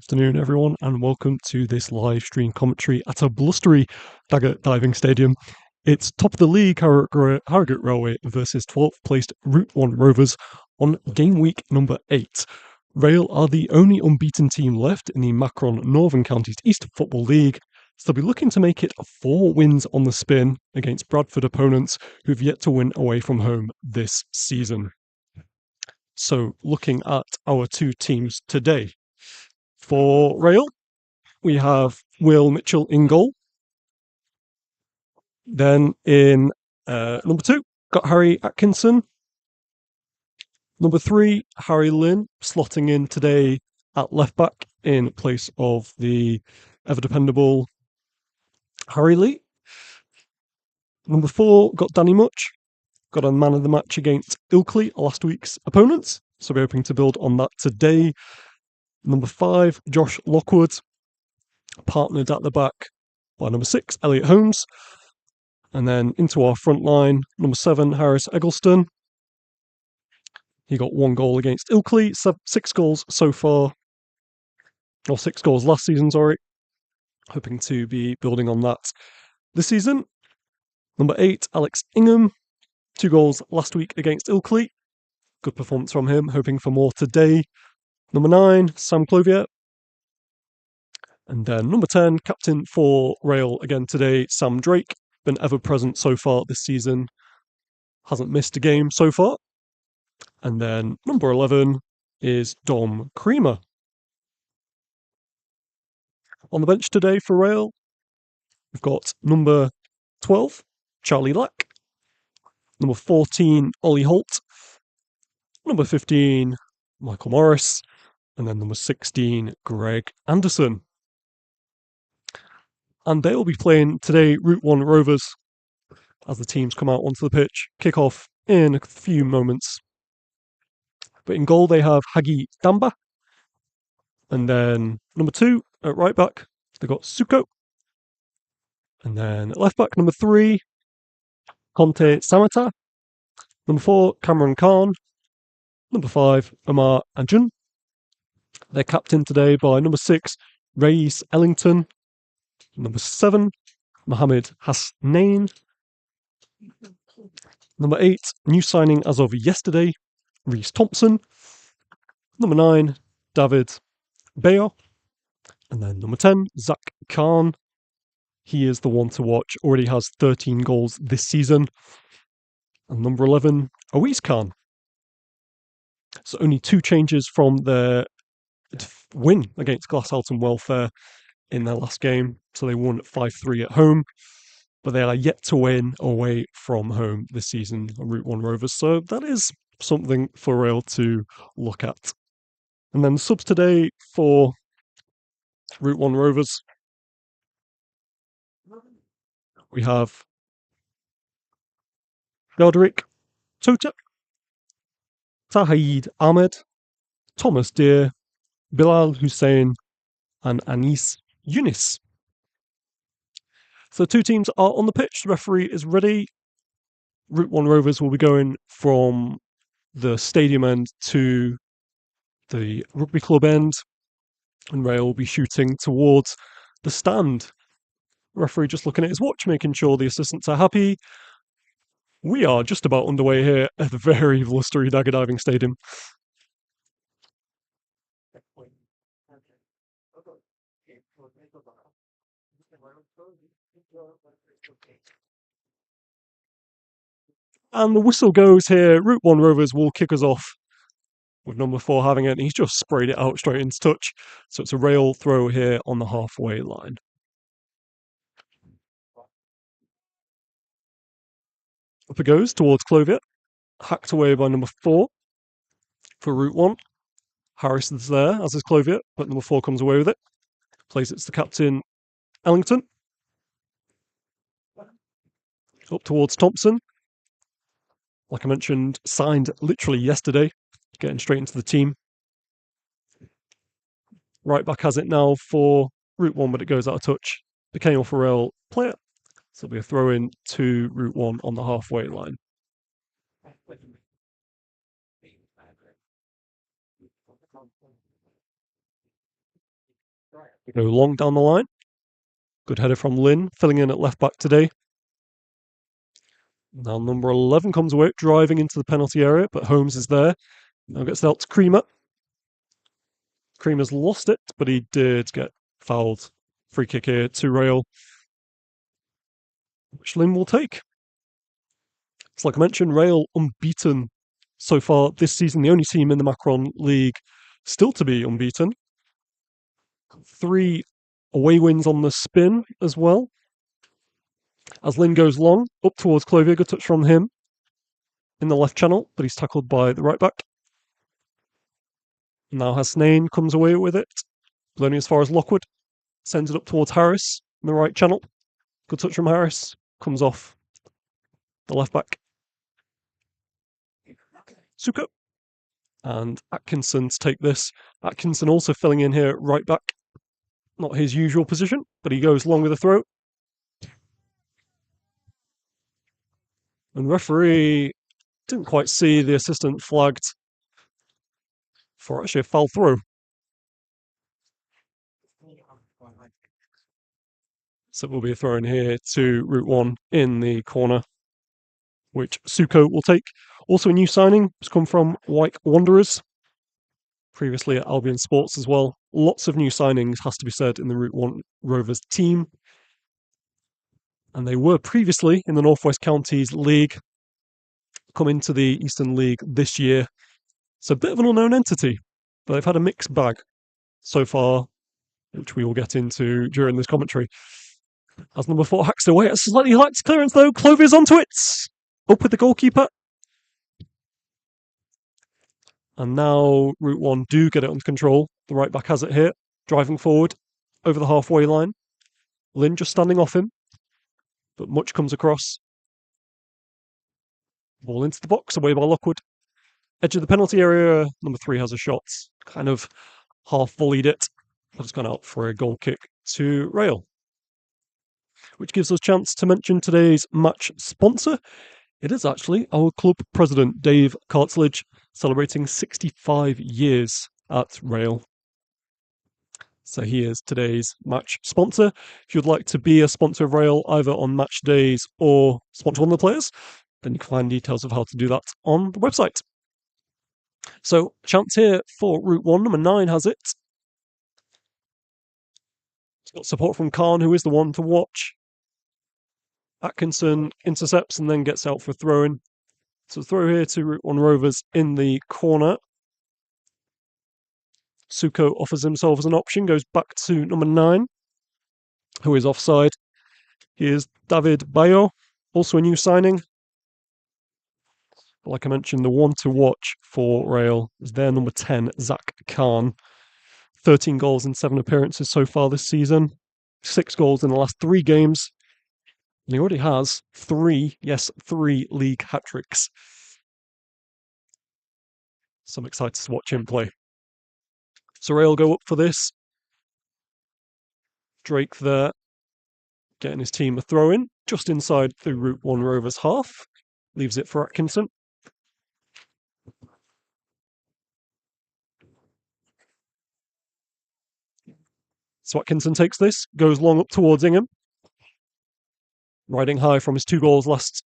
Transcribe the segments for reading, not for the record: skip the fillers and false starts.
Afternoon, everyone, and welcome to this live stream commentary at a blustery dagger diving stadium. It's top of the league Harrogate Railway versus 12th placed Route One Rovers on game week number 8. Rail are the only unbeaten team left in the Macron Northern Counties East Football League, so they'll be looking to make it 4 wins on the spin against Bradford opponents who've yet to win away from home this season. So, looking at our two teams today. For Rail, we have Will Mitchell in goal. Then in number 2, got Harry Atkinson. Number 3, Harry Lynn, slotting in today at left back in place of the ever dependable Harry Lee. Number 4, got Danny Much. Got a man of the match against Ilkley, last week's opponents. So we're hoping to build on that today. Number 5, Josh Lockwood, partnered at the back by number 6, Elliot Holmes. And then into our front line, number 7, Harris Eggleston. He got 1 goal against Ilkley, 6 goals so far, or 6 goals last season, sorry. Hoping to be building on that this season. Number 8, Alex Ingham, 2 goals last week against Ilkley. Good performance from him, hoping for more today. Number 9, Sam Clovier. And then number 10, captain for Rail again today, Sam Drake. Been ever present so far this season. Hasn't missed a game so far. And then number 11 is Dom Creamer. On the bench today for Rail, we've got number 12, Charlie Lack. Number 14, Ollie Holt. Number 15, Michael Morris. And then number 16, Greg Anderson. And they will be playing today Route One Rovers as the teams come out onto the pitch. Kick off in a few moments. But in goal, they have Hagi Damba. And then number 2 at right back, they've got Suko. And then at left back, number 3, Conte Samata. Number 4, Cameron Khan. Number 5, Omar Ajun. They're captained today by number 6, Reis Ellington. Number 7, Mohammed Hasnain. Number 8, new signing as of yesterday, Reese Thompson. Number 9, David Bayer. And then number 10, Zach Khan. He is the one to watch, already has 13 goals this season. And number 11, Awis Khan. So only 2 changes from their win against Glasshalton Welfare in their last game. So they won 5-3 at home, but they are yet to win away from home this season on Route One Rovers. So that is something for Rail to look at. And then subs today for Route One Rovers. We have Godric Tota, Tahid Ahmed, Thomas Deer, Bilal Hussein, and Anis Yunis. So 2 teams are on the pitch. The referee is ready. Route One Rovers will be going from the stadium end to the rugby club end, and Rail will be shooting towards the stand. The referee just looking at his watch, making sure the assistants are happy. We are just about underway here at the very blustery dagger diving stadium. And the whistle goes here. Route One Rovers will kick us off with number 4 having it, and he's just sprayed it out straight into touch. So it's a Rail throw here on the halfway line. Up it goes towards Clovier. Hacked away by number 4 for Route One. Harrison's there, as is Clovier, but number 4 comes away with it. Plays it to the captain, Ellington. Up towards Thompson. Like I mentioned, signed literally yesterday, getting straight into the team. Right back has it now for Route One, but it goes out of touch. Became off a Rail player. So it'll be a throw in to Route One on the halfway line. Go long down the line. Good header from Lynn, filling in at left back today. Now number 11 comes away, driving into the penalty area, but Holmes is there. Now gets out to Creamer. Creamer's lost it, but he did get fouled. Free kick here to Rail, which Lynn will take. It's like I mentioned, Rail unbeaten so far this season, the only team in the Macron League still to be unbeaten. 3 away wins on the spin as well. As Lynn goes long, up towards Clovier, good touch from him in the left channel, but he's tackled by the right back. Now Hasnain comes away with it, only as far as Lockwood, sends it up towards Harris in the right channel. Good touch from Harris, comes off the left back. Suko and Atkinson to take this. Atkinson also filling in here at right back. Not his usual position, but he goes long with the throw. And referee didn't quite see the assistant flagged for actually a foul throw. So it will be a throw in here to Route One in the corner, which Suko will take. Also a new signing has come from Wyke Wanderers, previously at Albion Sports as well. Lots of new signings, has to be said, in the Route One Rovers team. And they were previously in the North West Counties League, come into the Eastern League this year. So a bit of an unknown entity, but they've had a mixed bag so far, which we will get into during this commentary. As number 4 hacks away at a slightly lax clearance though, Clovier's onto it! Up with the goalkeeper. And now Route One do get it under control. The right back has it here, driving forward over the halfway line. Lynn just standing off him, but much comes across. Ball into the box, away by Lockwood. Edge of the penalty area, number 3 has a shot. Kind of half volleyed it. Has gone out for a goal kick to Rail. Which gives us a chance to mention today's match sponsor. It is actually our club president, Dave Cartledge, celebrating 65 years at Rail. So he is today's match sponsor. If you'd like to be a sponsor of Rail, either on match days or sponsor one of the players, then you can find details of how to do that on the website. So, chance here for Route 1. Number 9 has it. It's got support from Khan, who is the one to watch. Atkinson intercepts and then gets out for throwing. So throw here to Route One Rovers in the corner. Suko offers himself as an option, goes back to number 9, who is offside. He is David Bayo, also a new signing. Like I mentioned, the one to watch for Rail is their number 10, Zach Khan. 13 goals in 7 appearances so far this season. 6 goals in the last 3 games. And he already has 3 league hat-tricks. So I'm excited to watch him play. So Rail go up for this. Drake there, getting his team a throw-in, just inside the Route One Rovers half. Leaves it for Atkinson. So Atkinson takes this, goes long up towards Ingham. Riding high from his 2 goals last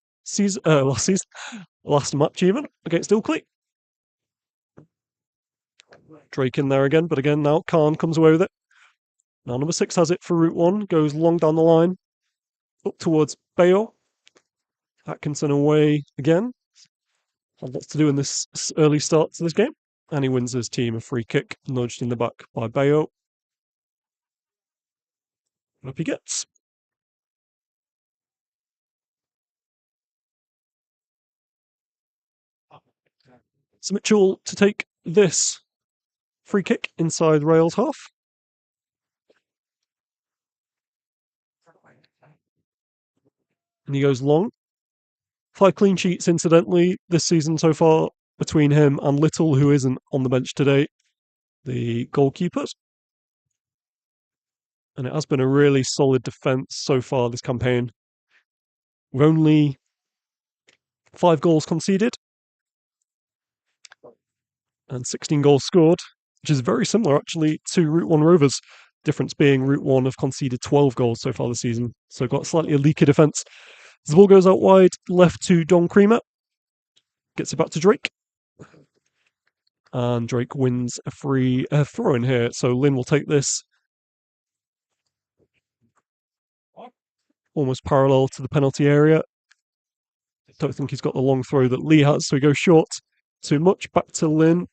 match even, against Ilkley. Drake in there again, but again now Khan comes away with it. Now number 6 has it for Route One, goes long down the line, up towards Bayo. Atkinson away again. Had lots to do in this early start to this game. And he wins his team a free kick, nudged in the back by Bayo. Up he gets. So Mitchell to take this free kick inside Rail's half. And he goes long. 5 clean sheets, incidentally, this season so far between him and Little, who isn't on the bench today, the goalkeepers. And it has been a really solid defence so far this campaign. With only 5 goals conceded and 16 goals scored, which is very similar actually to Route One Rovers. Difference being Route One have conceded 12 goals so far this season, so got slightly a leaky defence. The ball goes out wide, left to Don Creamer. Gets it back to Drake. And Drake wins a free throw in here. So Lynn will take this almost parallel to the penalty area. Don't think he's got the long throw that Lee has, so he goes short too much. Back to Lynn.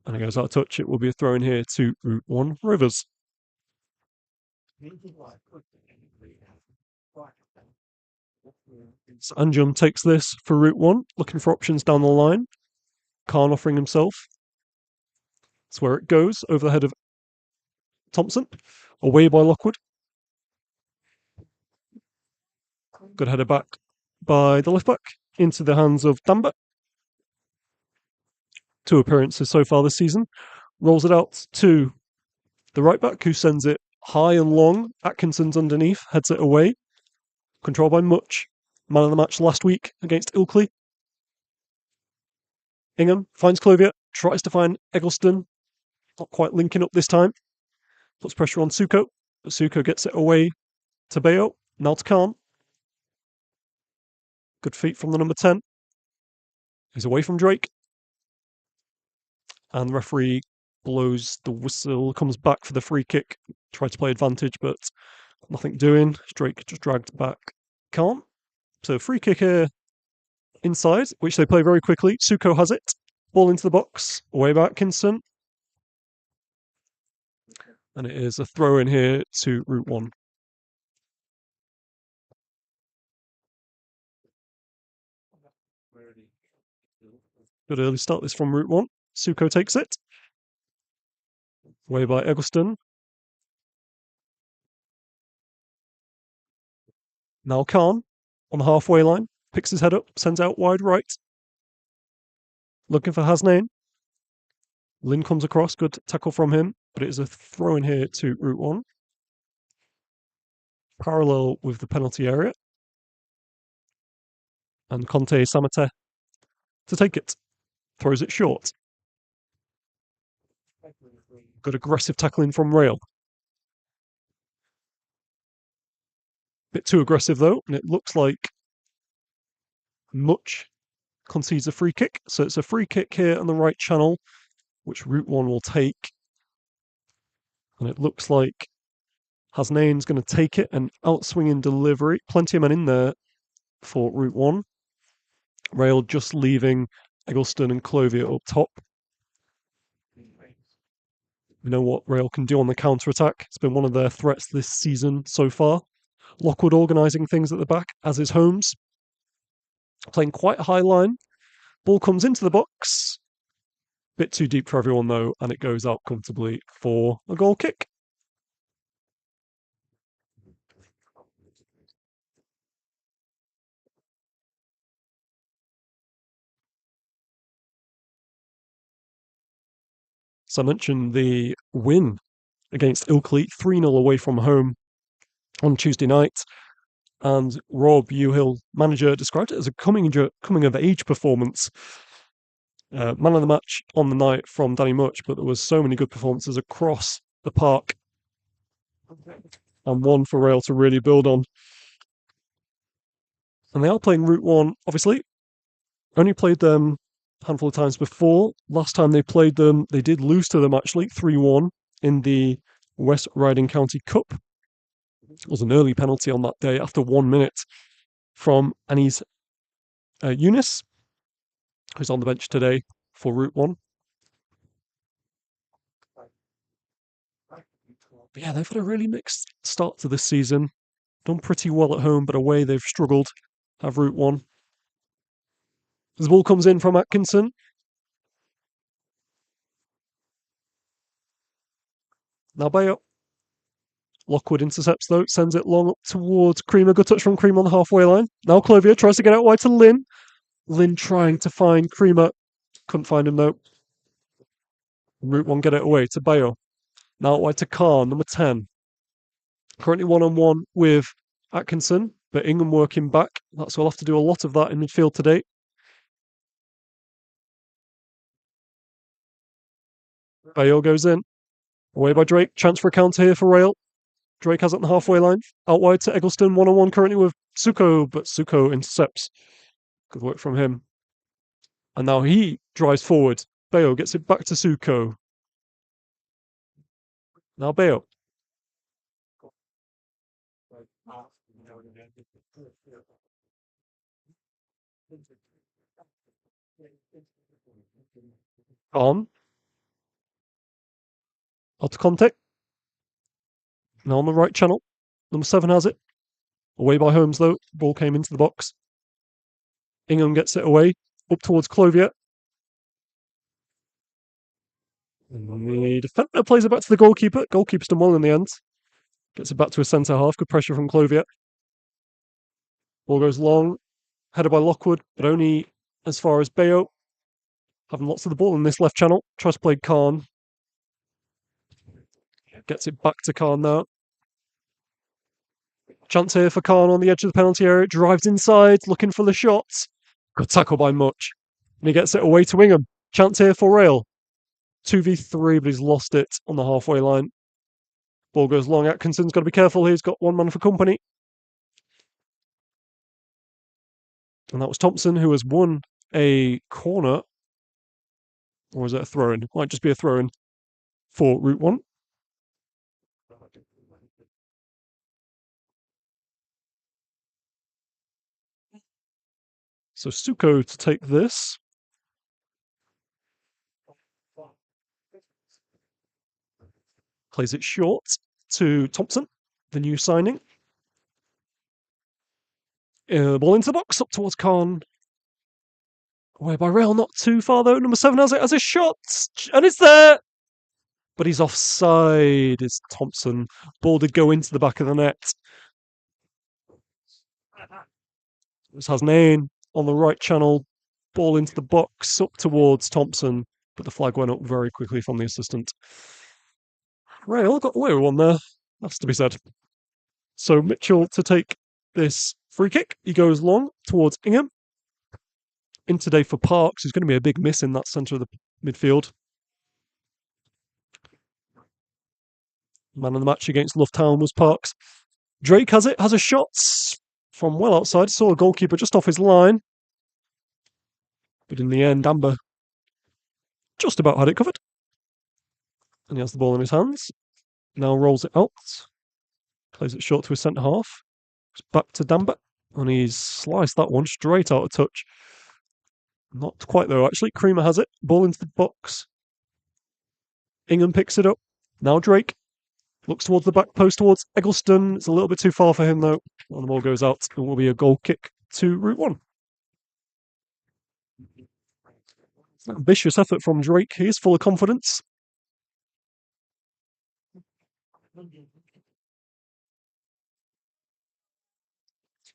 And it goes out of touch. It will be a throw in here to Route One Rovers. So Anjum takes this for Route One, looking for options down the line. Khan offering himself. That's where it goes, over the head of Thompson. Away by Lockwood. Good header back by the left back into the hands of Damba. 2 appearances so far this season. Rolls it out to the right back, who sends it high and long. Atkinson's underneath, heads it away. Controlled by Much. Man of the match last week against Ilkley. Ingham finds Clovier, tries to find Eggleston. Not quite linking up this time. Puts pressure on Suko, but Suko gets it away to Bayo. Now to Khan. Good feet from the number 10. He's away from Drake. And the referee blows the whistle, comes back for the free kick. Tried to play advantage, but nothing doing. Drake just dragged back Khan. So free kick here inside, which they play very quickly. Suko has it. Ball into the box. Away by Atkinson. And it is a throw in here to Route One. Good early start this from Route One. Suko takes it. Away by Eggleston. Now Khan on the halfway line. Picks his head up, sends out wide right. Looking for Hasnain. Lynn comes across, good tackle from him, but it is a throw in here to Route One. Parallel with the penalty area. And Conte Samate to take it. Throws it short. Good aggressive tackling from Rail. Bit too aggressive though, and it looks like Much concedes a free kick. So it's a free kick here on the right channel, which Route One will take. And it looks like Hasnain's going to take it and outswinging delivery. Plenty of men in there for Route One. Rail just leaving Eggleston and Clovier up top. We know what Rail can do on the counter-attack. It's been one of their threats this season so far. Lockwood organising things at the back, as is Holmes. Playing quite a high line. Ball comes into the box. Bit too deep for everyone though, and it goes out comfortably for a goal kick. So I mentioned the win against Ilkley, 3-0 away from home on Tuesday night. And Rob Uhill, manager, described it as a coming of age performance. Man of the match on the night from Danny Much, but there was so many good performances across the park. And one for Rail to really build on. And they are playing Route One, obviously. Only played them a handful of times before. Last time they played them, they did lose to them actually, 3-1 in the West Riding County Cup. It was an early penalty on that day after 1 minute from Anis Eunice, who's on the bench today for Route One. But yeah, they've had a really mixed start to this season. Done pretty well at home, but away they've struggled. Have Route One. The ball comes in from Atkinson. Now Bayo. Lockwood intercepts though, sends it long up towards Creamer. Good touch from Creamer on the halfway line. Now Clovier tries to get out wide to Lynn. Lynn trying to find Creamer. Couldn't find him though. Route One get it away to Bayo. Now out wide to Khan, number 10. Currently 1-on-1 with Atkinson, but Ingham working back. That's we'll have to do a lot of that in midfield today. Bayo goes in. Away by Drake. Chance for a counter here for Rail. Drake has it on the halfway line. Out wide to Eggleston. 1-on-1 currently with Suko, but Suko intercepts. Good work from him. And now he drives forward. Bayo gets it back to Suko. Now Bayo. On. Out to Conte. Now on the right channel. Number 7 has it. Away by Holmes, though. Ball came into the box. Ingham gets it away. Up towards Clovier. And the defender plays it back to the goalkeeper. Goalkeeper's done well in the end. Gets it back to a centre half. Good pressure from Clovier. Ball goes long. Headed by Lockwood, but only as far as Bayo. Having lots of the ball in this left channel. Tries to play Khan. Gets it back to Khan now. Chance here for Khan on the edge of the penalty area. Drives inside, looking for the shots. Good tackle by Much. And he gets it away to Ingham. Chance here for Rail. 2v3, but he's lost it on the halfway line. Ball goes long. Atkinson's got to be careful. He's got one man for company. And that was Thompson, who has won a corner. Or is it a throw-in? Might just be a throw-in for Route One. So Suko to take this. Plays it short to Thompson, the new signing. Ball into the box, up towards Khan. Away by Rail, not too far though. Number 7 has it as a shot, and it's there! But he's offside, is Thompson. Ball did go into the back of the net. This has Nain on the right channel. Ball into the box, up towards Thompson. But the flag went up very quickly from the assistant. Rail got away with one there. That's to be said. So Mitchell to take this free kick. He goes long towards Ingham. In today for Parks. There's going to be a big miss in that centre of the midfield. Man of the match against Loughtown was Parks. Drake has it, has a shot from well outside. Saw a goalkeeper just off his line. But in the end, Amber just about had it covered. And he has the ball in his hands. Now rolls it out. Plays it short to his centre half. It's back to Damba. And he's sliced that one straight out of touch. Not quite though, actually. Creamer has it. Ball into the box. Ingham picks it up. Now Drake. Looks towards the back post towards Eggleston. It's a little bit too far for him though. And the ball goes out. It will be a goal kick to Route One. It's an ambitious effort from Drake. He is full of confidence.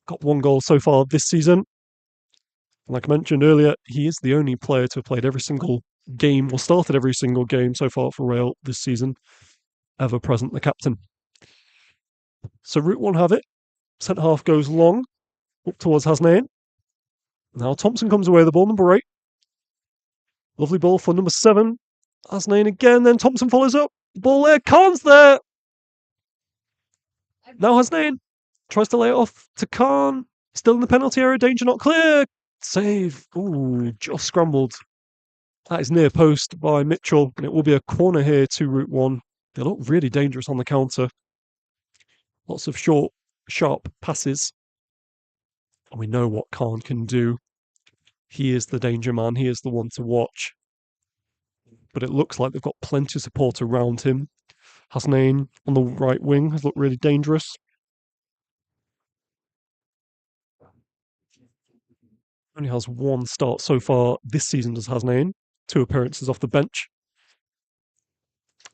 Got one goal so far this season. Like I mentioned earlier, he is the only player to have played every single game or started every single game so far for Rail this season. Ever present, the captain. So Route One have it. Centre half goes long up towards Hasnain. Now Thompson comes away with the ball, number 8. Lovely ball for number 7. Hasnain again, then Thompson follows up. Ball there, Khan's there. Now Hasnain tries to lay it off to Khan. Still in the penalty area, danger not clear. Save. Ooh, just scrambled. That is near post by Mitchell, and it will be a corner here to Route One. They look really dangerous on the counter. Lots of short, sharp passes. And we know what Khan can do. He is the danger man. He is the one to watch. But it looks like they've got plenty of support around him. Hasnain on the right wing has looked really dangerous. Only has one start so far this season, does Hasnain. 2 appearances off the bench.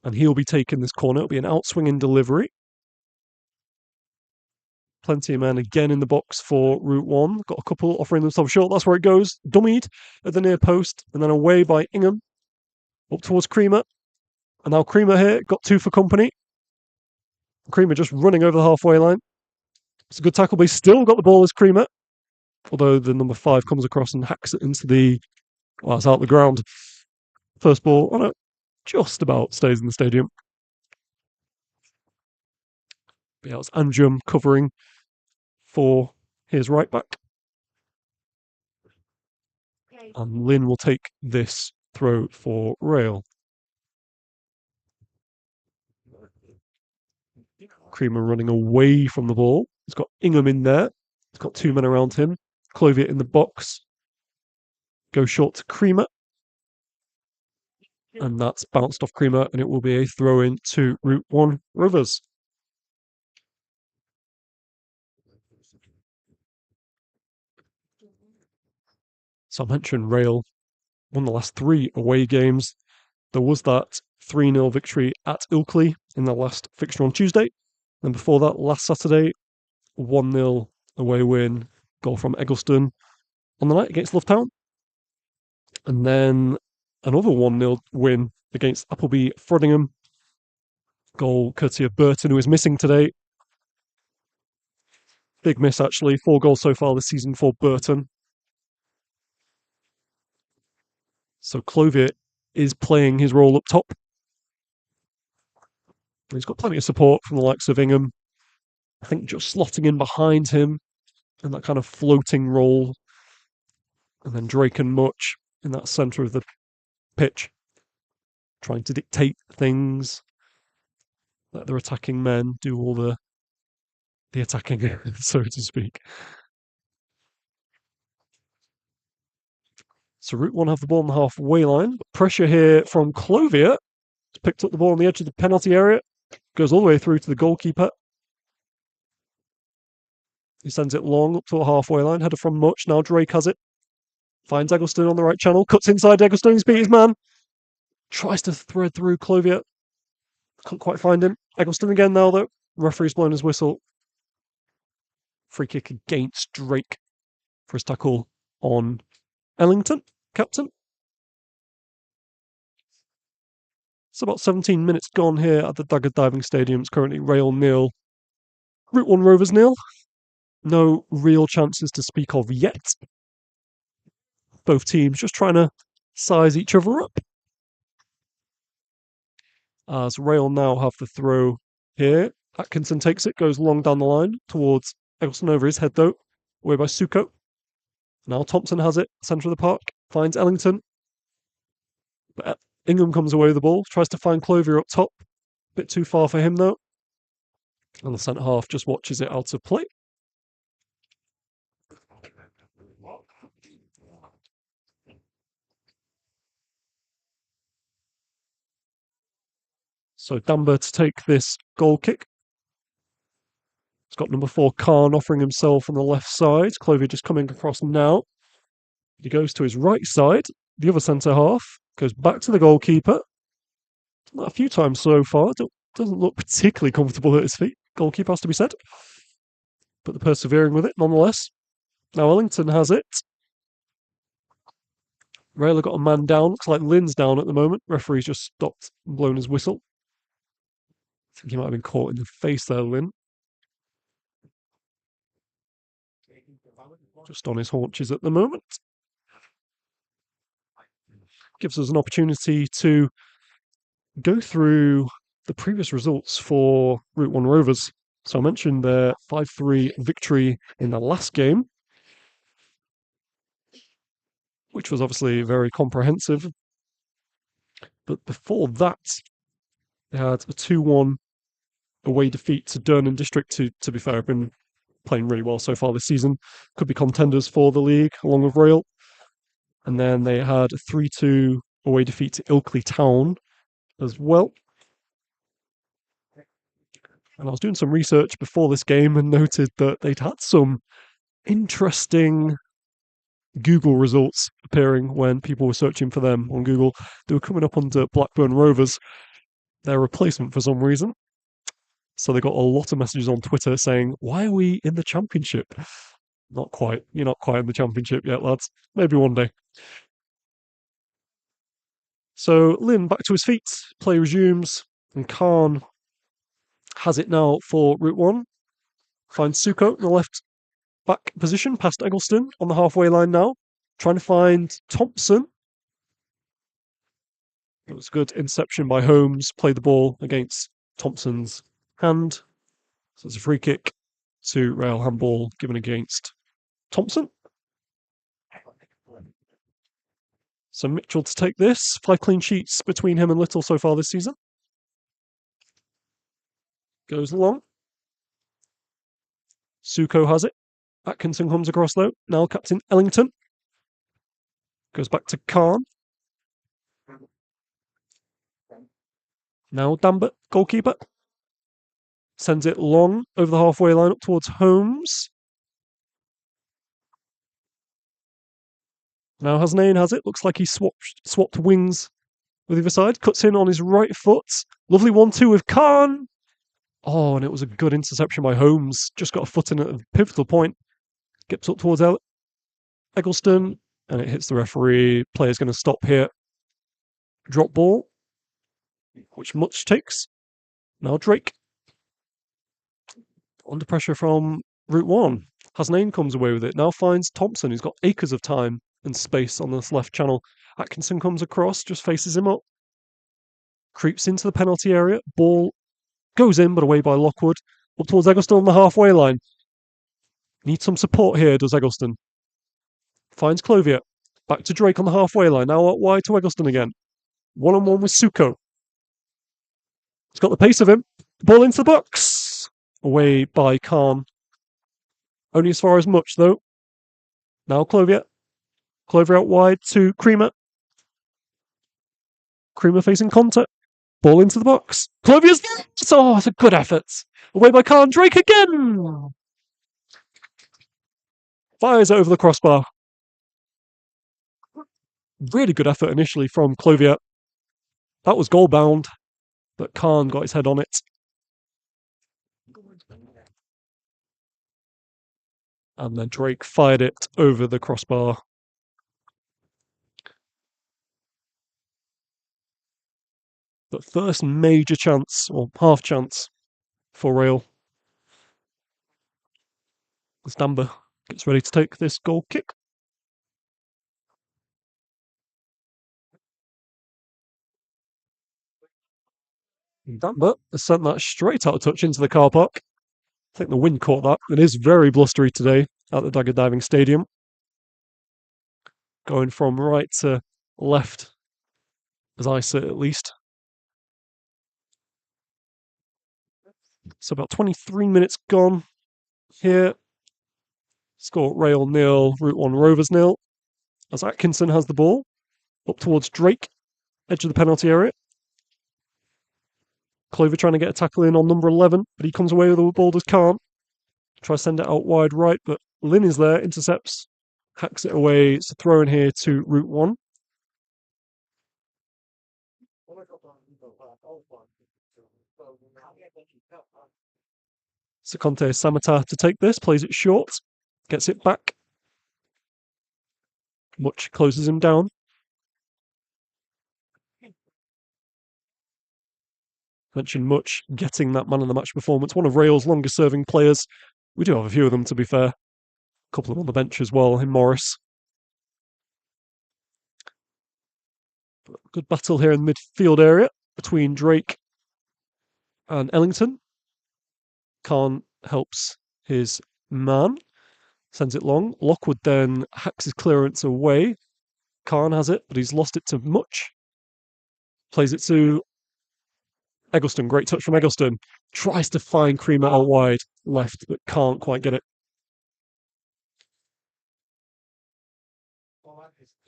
And he'll be taking this corner. It'll be an outswinging delivery. Plenty of men again in the box for Route One. Got a couple offering themselves short. That's where it goes. Dummied at the near post. And then away by Ingham. Up towards Creamer. And now Creamer here. Got 2 for company. Creamer just running over the halfway line. It's a good tackle, but he's still got the ball as Creamer. Although the number 5 comes across and hacks it into the... Well, it's out the ground. First ball, just about stays in the stadium. But yeah, it's Anjum covering for his right back. And Lynn will take this throw for Rail. Creamer running away from the ball. He's got Ingham in there. He's got 2 men around him. Clovier in the box. Go short to Creamer. And that's bounced off Creamer, and it will be a throw in to Route One Rovers. So I mentioned Rail won the last 3 away games. There was that 3-0 victory at Ilkley in the last fixture on Tuesday. And before that, last Saturday, 1-0 away win, goal from Eggleston on the night against Lovetown. And then another 1-0 win against Appleby Frodingham. Goal courtesy of Burton, who is missing today. Big miss, actually. 4 goals so far this season for Burton. So Clovier is playing his role up top. He's got plenty of support from the likes of Ingham. I think just slotting in behind him in that kind of floating role. And then Drake and Much in that centre of the pitch, trying to dictate things, let their attacking men do all the attacking, so to speak. So Route One have the ball on the halfway line. Pressure here from Clovier. He's picked up the ball on the edge of the penalty area. Goes all the way through to the goalkeeper. He sends it long up to the halfway line. Header from Much. Now Drake has it. Finds Eggleston on the right channel. Cuts inside Eggleston. He's beat his man. Tries to thread through Clovier. Can't quite find him. Eggleston again now, though. Referee's blown his whistle. Free kick against Drake for his tackle on Ellington, captain. It's about 17 minutes gone here at the Dagger Diving Stadium. It's currently Rail 0, Route One Rovers 0. No real chances to speak of yet. Both teams just trying to size each other up. As Rail now have the throw here. Atkinson takes it, goes long down the line towards Eggleston over his head, though. Away by Suko. Now Thompson has it, centre of the park, finds Ellington. But Ingham comes away with the ball, tries to find Clovier up top. Bit too far for him, though. And the centre half just watches it out of play. So Damber to take this goal kick. It's got number 4, Khan, offering himself on the left side. Clovier just coming across now. He goes to his right side. The other centre half goes back to the goalkeeper. A few times so far. Doesn't look particularly comfortable at his feet. Goalkeeper has to be said. But they're persevering with it nonetheless. Now Ellington has it. Rayler got a man down. Looks like Lynn's down at the moment. Referee's just stopped and blown his whistle. I think he might have been caught in the face there, Lynn. Just on his haunches at the moment. Gives us an opportunity to go through the previous results for Route One Rovers. So I mentioned their 5-3 victory in the last game, which was obviously very comprehensive. But before that, they had a 2-1 away defeat to Durnan District, who, to be fair, have been playing really well so far this season. Could be contenders for the league, along with Rail. And then they had a 3-2 away defeat to Ilkley Town as well. And I was doing some research before this game and noted that they'd had some interesting Google results appearing when people were searching for them on Google. They were coming up under Blackburn Rovers, their replacement for some reason. So they got a lot of messages on Twitter saying, "Why are we in the championship?" Not quite. You're not quite in the championship yet, lads. Maybe one day. So Lynn back to his feet. Play resumes. And Khan has it now for Route One. Finds Suko in the left back position past Eggleston on the halfway line now. Trying to find Thompson. It was good inception by Holmes. Played the ball against Thompson's hand. So it's a free kick to Rail handball given against Thompson. So Mitchell to take this. 5 clean sheets between him and Little so far this season. Goes along. Suko has it. Atkinson comes across though. Now captain Ellington. Goes back to Khan. Now Dambert, goalkeeper. Sends it long over the halfway line up towards Holmes. Now Hasnain has it. Looks like he swapped wings with the other side. Cuts in on his right foot. Lovely 1-2 with Khan. Oh, and it was a good interception by Holmes. Just got a foot in at a pivotal point. Gets up towards Eggleston, and it hits the referee. Player's going to stop here. Drop ball, which Much takes. Now Drake. Under pressure from Route One. Hasnain comes away with it. Now finds Thompson, who's got acres of time and space on this left channel. Atkinson comes across, just faces him up. Creeps into the penalty area. Ball goes in, but away by Lockwood. Up towards Eggleston on the halfway line. Needs some support here, does Eggleston. Finds Clovier. Back to Drake on the halfway line. Now out wide to Eggleston again. 1-on-1 with Suko. He's got the pace of him. Ball into the box. Away by Khan. Only as far as Much, though. Now Clovier. Clovier out wide to Creamer. Creamer facing Conte. Ball into the box. Clovier's... Oh, it's a good effort. Away by Khan. Drake again. Fires it over the crossbar. Really good effort initially from Clovier. That was goal bound, but Khan got his head on it. And then Drake fired it over the crossbar. But first major chance, or half chance, for Rail. As Damber gets ready to take this goal kick. Damber has sent that straight out of touch into the car park. I think the wind caught that. It is very blustery today at the Dagger Diving Stadium. Going from right to left, as I sit at least. So about 23 minutes gone here. Score Rail 0, Route One Rovers 0. As Atkinson has the ball. Up towards Drake. Edge of the penalty area. Clover trying to get a tackle in on number 11, but he comes away with the ball, does Khan. Try to send it out wide right, but Lynn is there, intercepts, hacks it away. It's a throw in here to Route 1. Seconte Samata to take this, plays it short, gets it back. Much closes him down. Mentioned Much getting that man of the match performance. One of Rail's longest serving players. We do have a few of them, to be fair. A couple of them on the bench as well, in Morris. Good battle here in the midfield area between Drake and Ellington. Khan helps his man. Sends it long. Lockwood then hacks his clearance away. Khan has it, but he's lost it to Much. Plays it to Eggleston. Great touch from Eggleston. Tries to find Creamer out wide left, but can't quite get it.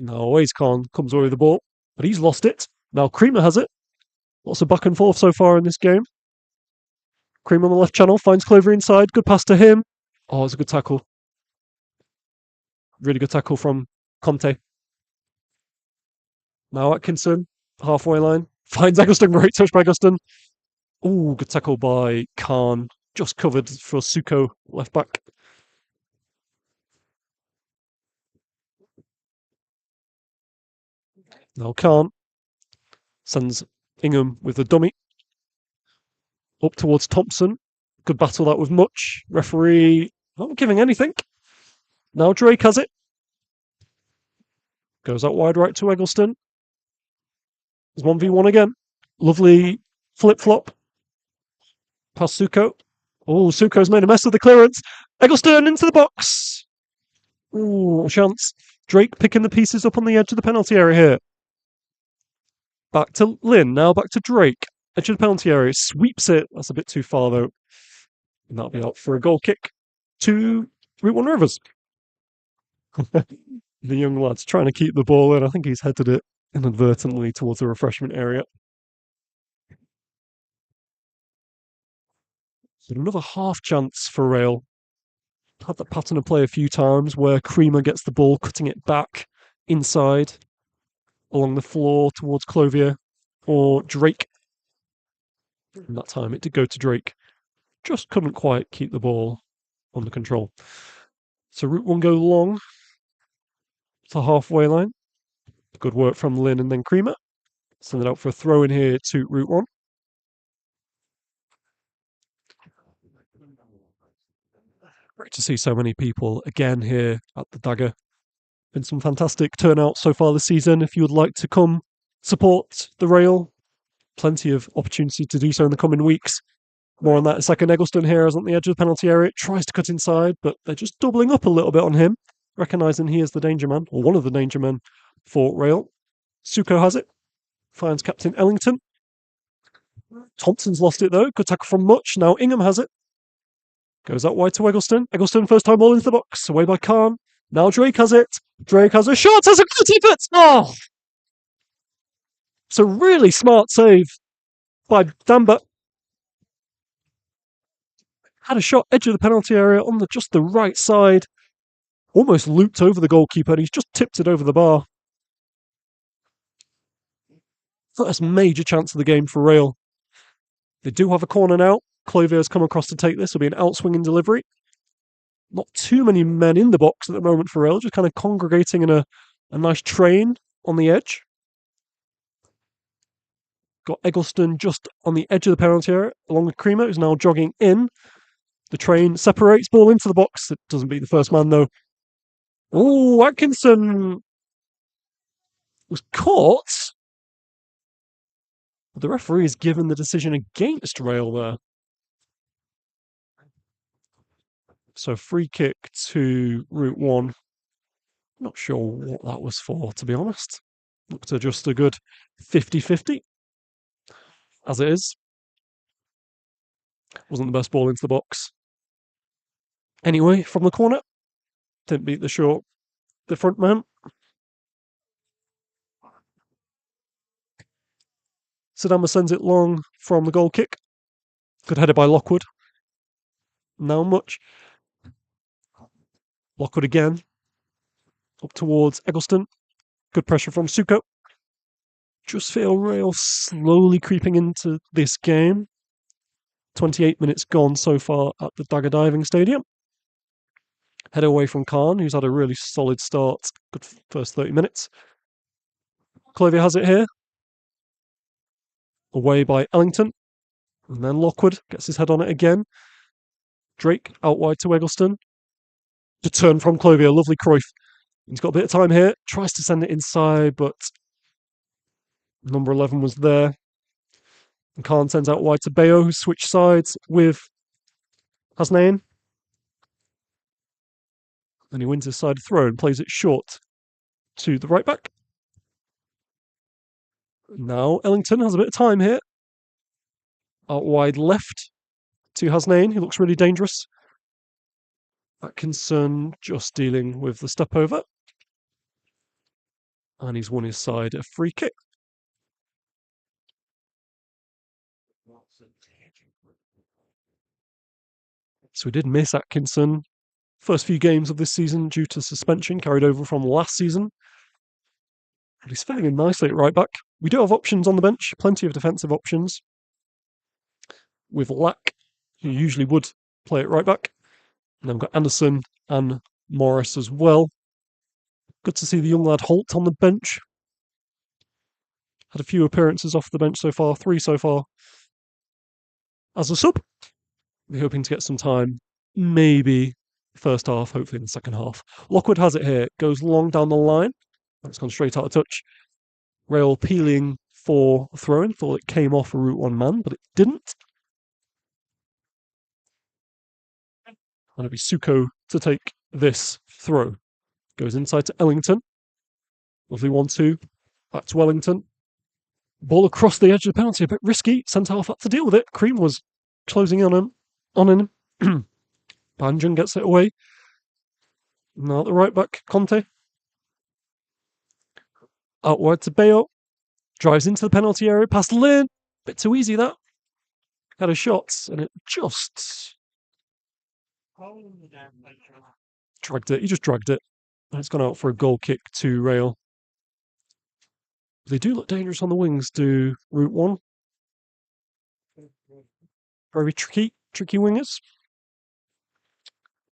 Now always Khan comes away with the ball, but he's lost it. Now Creamer has it. Lots of back and forth so far in this game. Creamer on the left channel finds Clover inside. Good pass to him. Oh, it's a good tackle. Really good tackle from Conte. Now Atkinson, halfway line. Finds Eggleston. Great touch by Eggleston. Oh, good tackle by Khan. Just covered for Suko, left back. Now Khan sends Ingham with the dummy. Up towards Thompson. Good battle that with Much. Referee not giving anything. Now Drake has it. Goes out wide right to Eggleston. There's 1v1 again. Lovely flip-flop. Past Suko. Oh, Suko's made a mess of the clearance. Eggleston into the box. Oh, chance. Drake picking the pieces up on the edge of the penalty area here. Back to Lynn. Now back to Drake. Edge of the penalty area. Sweeps it. That's a bit too far, though. And that'll be out for a goal kick to Route One Rovers. The young lad's trying to keep the ball in. I think he's headed it inadvertently towards the refreshment area. But another half chance for Rail. Had that pattern of play a few times where Creamer gets the ball, cutting it back inside along the floor towards Clothier or Drake. And that time it did go to Drake. Just couldn't quite keep the ball under control. So Route 1 go long to the halfway line. Good work from Lynn and then Creamer. Send it out for a throw in here to Route 1. Great to see so many people again here at the Dagger. Been some fantastic turnout so far this season. If you would like to come support the Rail, plenty of opportunity to do so in the coming weeks. More on that in a second. Eggleston here is on the edge of the penalty area, tries to cut inside, but they're just doubling up a little bit on him, recognising he is the danger man, or one of the danger men for Rail. Suko has it, finds Captain Ellington. Thompson's lost it though, good tackle from Much. Now Ingham has it. Goes out wide to Eggleston. Eggleston, first time ball into the box, away by Khan. Now Drake has it. Drake has a shot, has a good effort! Oh! It's a really smart save by Damba. Had a shot edge of the penalty area on just the right side. Almost looped over the goalkeeper and he's just tipped it over the bar. First major chance of the game for Rail. They do have a corner now. Clovier's come across to take this. It'll be an outswinging delivery. Not too many men in the box at the moment for Rail, just kind of congregating in a nice train on the edge. Got Eggleston just on the edge of the penalty area, along with Creamer, who's now jogging in. The train separates, ball into the box. It doesn't beat the first man, though. Oh, Atkinson was caught. But the referee has given the decision against Rail there. So free kick to Route 1. Not sure what that was for, to be honest. Looked to just a good 50-50. As it is. Wasn't the best ball into the box. Anyway, from the corner. Didn't beat the front man. Sadama sends it long from the goal kick. Good header by Lockwood. Now Much. Lockwood again. Up towards Eggleston. Good pressure from Suko. Just feel Rail slowly creeping into this game. 28 minutes gone so far at the Dagger Diving Stadium. Header away from Khan, who's had a really solid start. Good first 30 minutes. Clovier has it here. Away by Ellington. And then Lockwood gets his head on it again. Drake out wide to Eggleston. To turn from Clovier. Lovely Cruyff. He's got a bit of time here. Tries to send it inside, but number 11 was there. And Khan sends out wide to Bayo, who switched sides with Hasnain. And he wins his side throw and plays it short to the right back. Now Ellington has a bit of time here. Out wide left to Hasnain, who looks really dangerous. Atkinson just dealing with the step over. And he's won his side a free kick. So we did miss Atkinson. First few games of this season due to suspension carried over from last season. But he's filling in nicely at right back. We do have options on the bench, plenty of defensive options. With Lack, who usually would play at right back. And then we've got Anderson and Morris as well. Good to see the young lad Holt on the bench. Had a few appearances off the bench so far, 3 so far. As a sub, we're hoping to get some time, maybe first half, hopefully in the second half. Lockwood has it here, goes long down the line. It's gone straight out of touch. Rail peeling for a throw-in, thought it came off a Route 1 man, but it didn't. And it'll be Suko to take this throw. Goes inside to Ellington. Lovely 1-2. Back to Wellington. Ball across the edge of the penalty, a bit risky. Centre half had to deal with it. Cream was closing in on him. Banjan gets it away. Now at the right back, Conte. Out wide to Bayo. Drives into the penalty area, past Lynn. Bit too easy that. Had a shot, and it just dragged it. He just dragged it. And it's gone out for a goal kick to Rail. They do look dangerous on the wings, do Route One. Very tricky wingers.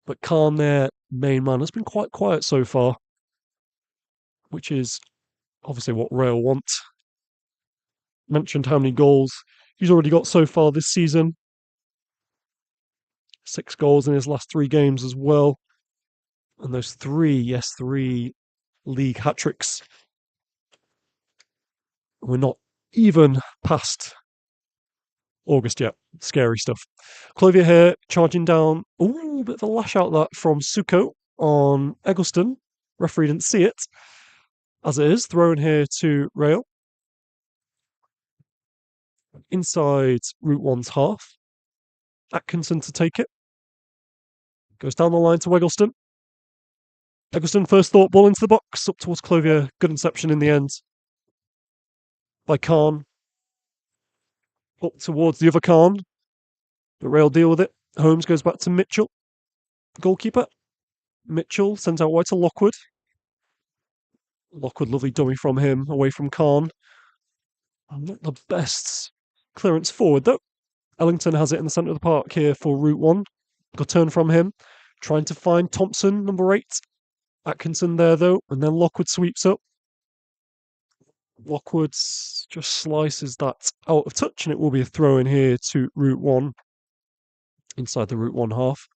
But Khan, their main man, has been quite quiet so far, which is obviously what Rail want. Mentioned how many goals he's already got so far this season. 6 goals in his last 3 games as well. And those 3 league hat-tricks. We're not even past August yet. Scary stuff. Clovier here, charging down. Ooh, bit of a lash out that from Suko on Eggleston. Referee didn't see it. As it is, thrown here to Rail. Inside Route One's half. Atkinson to take it. Goes down the line to Eggleston. Eggleston, first thought, ball into the box, up towards Clovier. Good inception in the end by Khan. Up towards the other Khan. But Rail deal with it. Holmes goes back to Mitchell. Goalkeeper. Mitchell sends out wide to Lockwood. Lockwood, lovely dummy from him, away from Khan. Not the best clearance forward, though. Ellington has it in the centre of the park here for Route 1. Good turn from him. Trying to find Thompson, number 8. Atkinson there, though, and then Lockwood sweeps up. Lockwood just slices that out of touch, and it will be a throw in here to Route 1, inside the Route 1 half.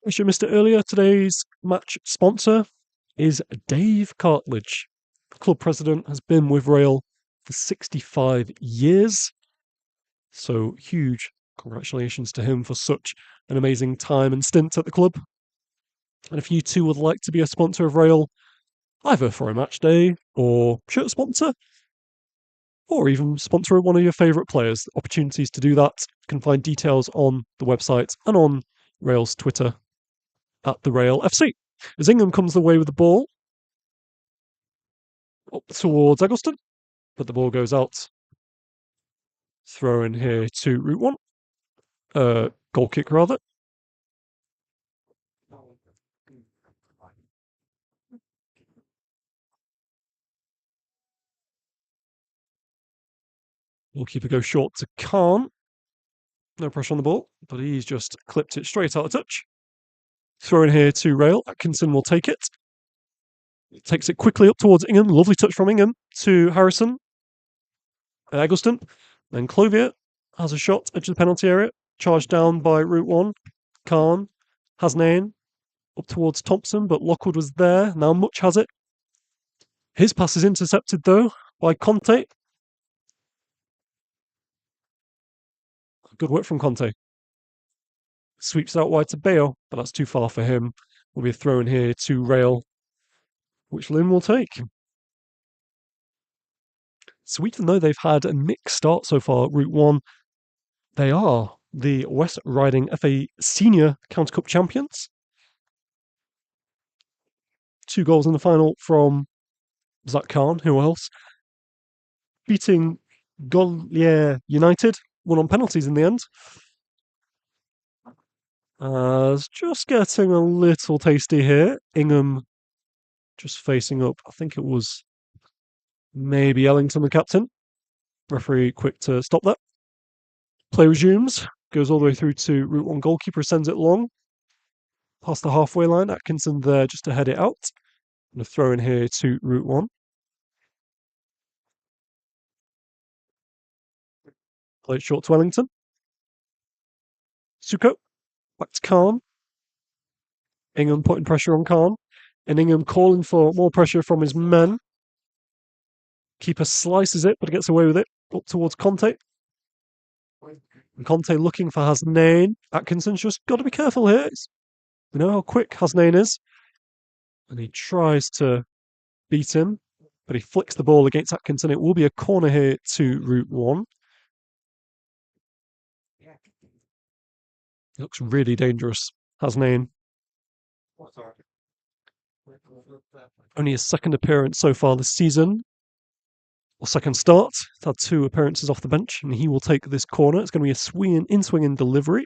I should have missed it earlier. Today's match sponsor is Dave Cartledge. The club president has been with Rail for 65 years. So huge congratulations to him for such an amazing time and stint at the club. And if you too would like to be a sponsor of Rail, either for a match day or shirt sponsor, or even sponsor one of your favourite players, opportunities to do that, you can find details on the website and on Rail's Twitter at the Rail FC. As Ingham comes away with the ball up towards Eggleston, but the ball goes out. Throw in here to Route 1. Goal kick, rather. Goalkeeper goes short to Khan. No pressure on the ball, but he's just clipped it straight out of touch. Throw in here to Rail. Atkinson will take it. Takes it quickly up towards Ingham. Lovely touch from Ingham to Harrison. Eggleston. Then Clovier has a shot edge of the penalty area. Charged down by Route 1. Khan. Hasnain. Up towards Thompson, but Lockwood was there. Now Much has it. His pass is intercepted, though, by Conte. Good work from Conte. Sweeps out wide to Bayo, but that's too far for him. Will be a throw in here to Rail, which Lynn will take. So even though they've had a mixed start so far, Route 1, they are the West Riding FA Senior County Cup champions. 2 goals in the final from Zach Khan, who else? Beating Golier United, won on penalties in the end. Just getting a little tasty here. Ingham just facing up. I think it was maybe Ellington, the captain. Referee quick to stop that. Play resumes. Goes all the way through to Route 1 goalkeeper, sends it long. Past the halfway line. Atkinson there just to head it out. And a throw in here to Route 1. Play it short to Ellington. Suko. Back to Khan. Ingham putting pressure on Khan. And Ingham calling for more pressure from his men. Keeper slices it, but gets away with it. up towards Conte. And Conte looking for Hasnain. Atkinson's just got to be careful here. You know how quick Hasnain is. And he tries to beat him, but he flicks the ball against Atkinson. It will be a corner here to Route One. He looks really dangerous, Hasnain. Only his second appearance so far this season, or second start. He's had 2 appearances off the bench, and he will take this corner. It's going to be a in-swinging delivery.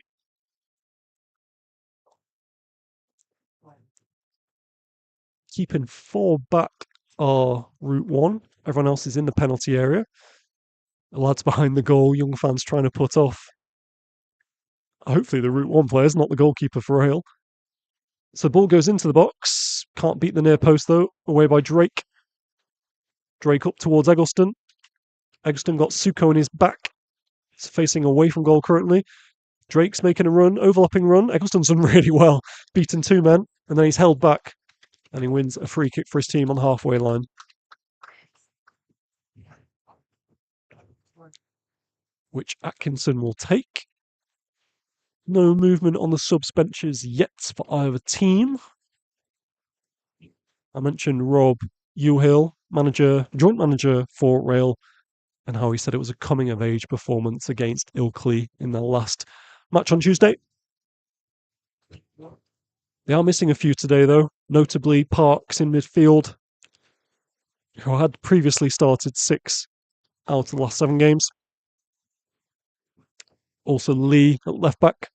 Keeping 4 back are Route One. Everyone else is in the penalty area. The lads behind the goal, young fans trying to put off. Hopefully the Route One players, not the goalkeeper for Rail. So ball goes into the box. Can't beat the near post though. Away by Drake. Drake up towards Eggleston. Eggleston got Suko in his back. He's facing away from goal currently. Drake's making a run, overlapping run. Eggleston's done really well, beaten 2 men, and then he's held back, and he wins a free kick for his team on the halfway line. Which Atkinson will take. No movement on the subs benches yet for either team. I mentioned Rob Uhill, joint manager for Rail, and how he said it was a coming of age performance against Ilkley in their last match on Tuesday. They are missing a few today though, notably Parks in midfield, who had previously started 6 out of the last 7 games. Also Lee at left back,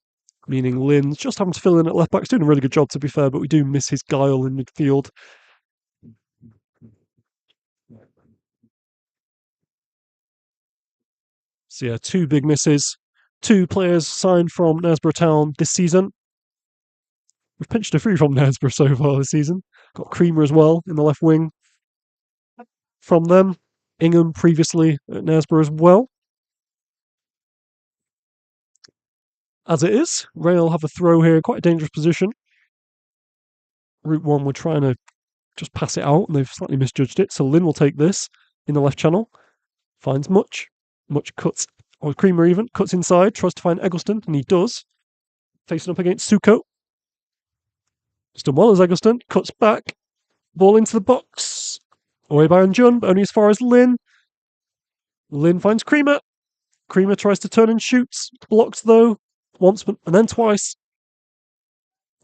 meaning Lynn's just having to fill in at left back. He's doing a really good job to be fair, but we do miss his guile in midfield. So yeah, 2 big misses. 2 players signed from Knaresborough Town this season. We've pinched a few from Knaresborough so far this season. Got Creamer as well in the left wing from them. Ingham previously at Knaresborough as well. As it is, Rail have a throw here, quite a dangerous position. Route One were trying to just pass it out, and they've slightly misjudged it. So Lynn will take this in the left channel. Finds Much. Much cuts, or Creamer even, cuts inside, tries to find Eggleston, and he does. Facing up against Suko. He's done well as Eggleston, cuts back. Ball into the box. Away by Anjun, but only as far as Lynn. Lynn finds Creamer. Creamer tries to turn and shoots. Blocks though. Once and then twice.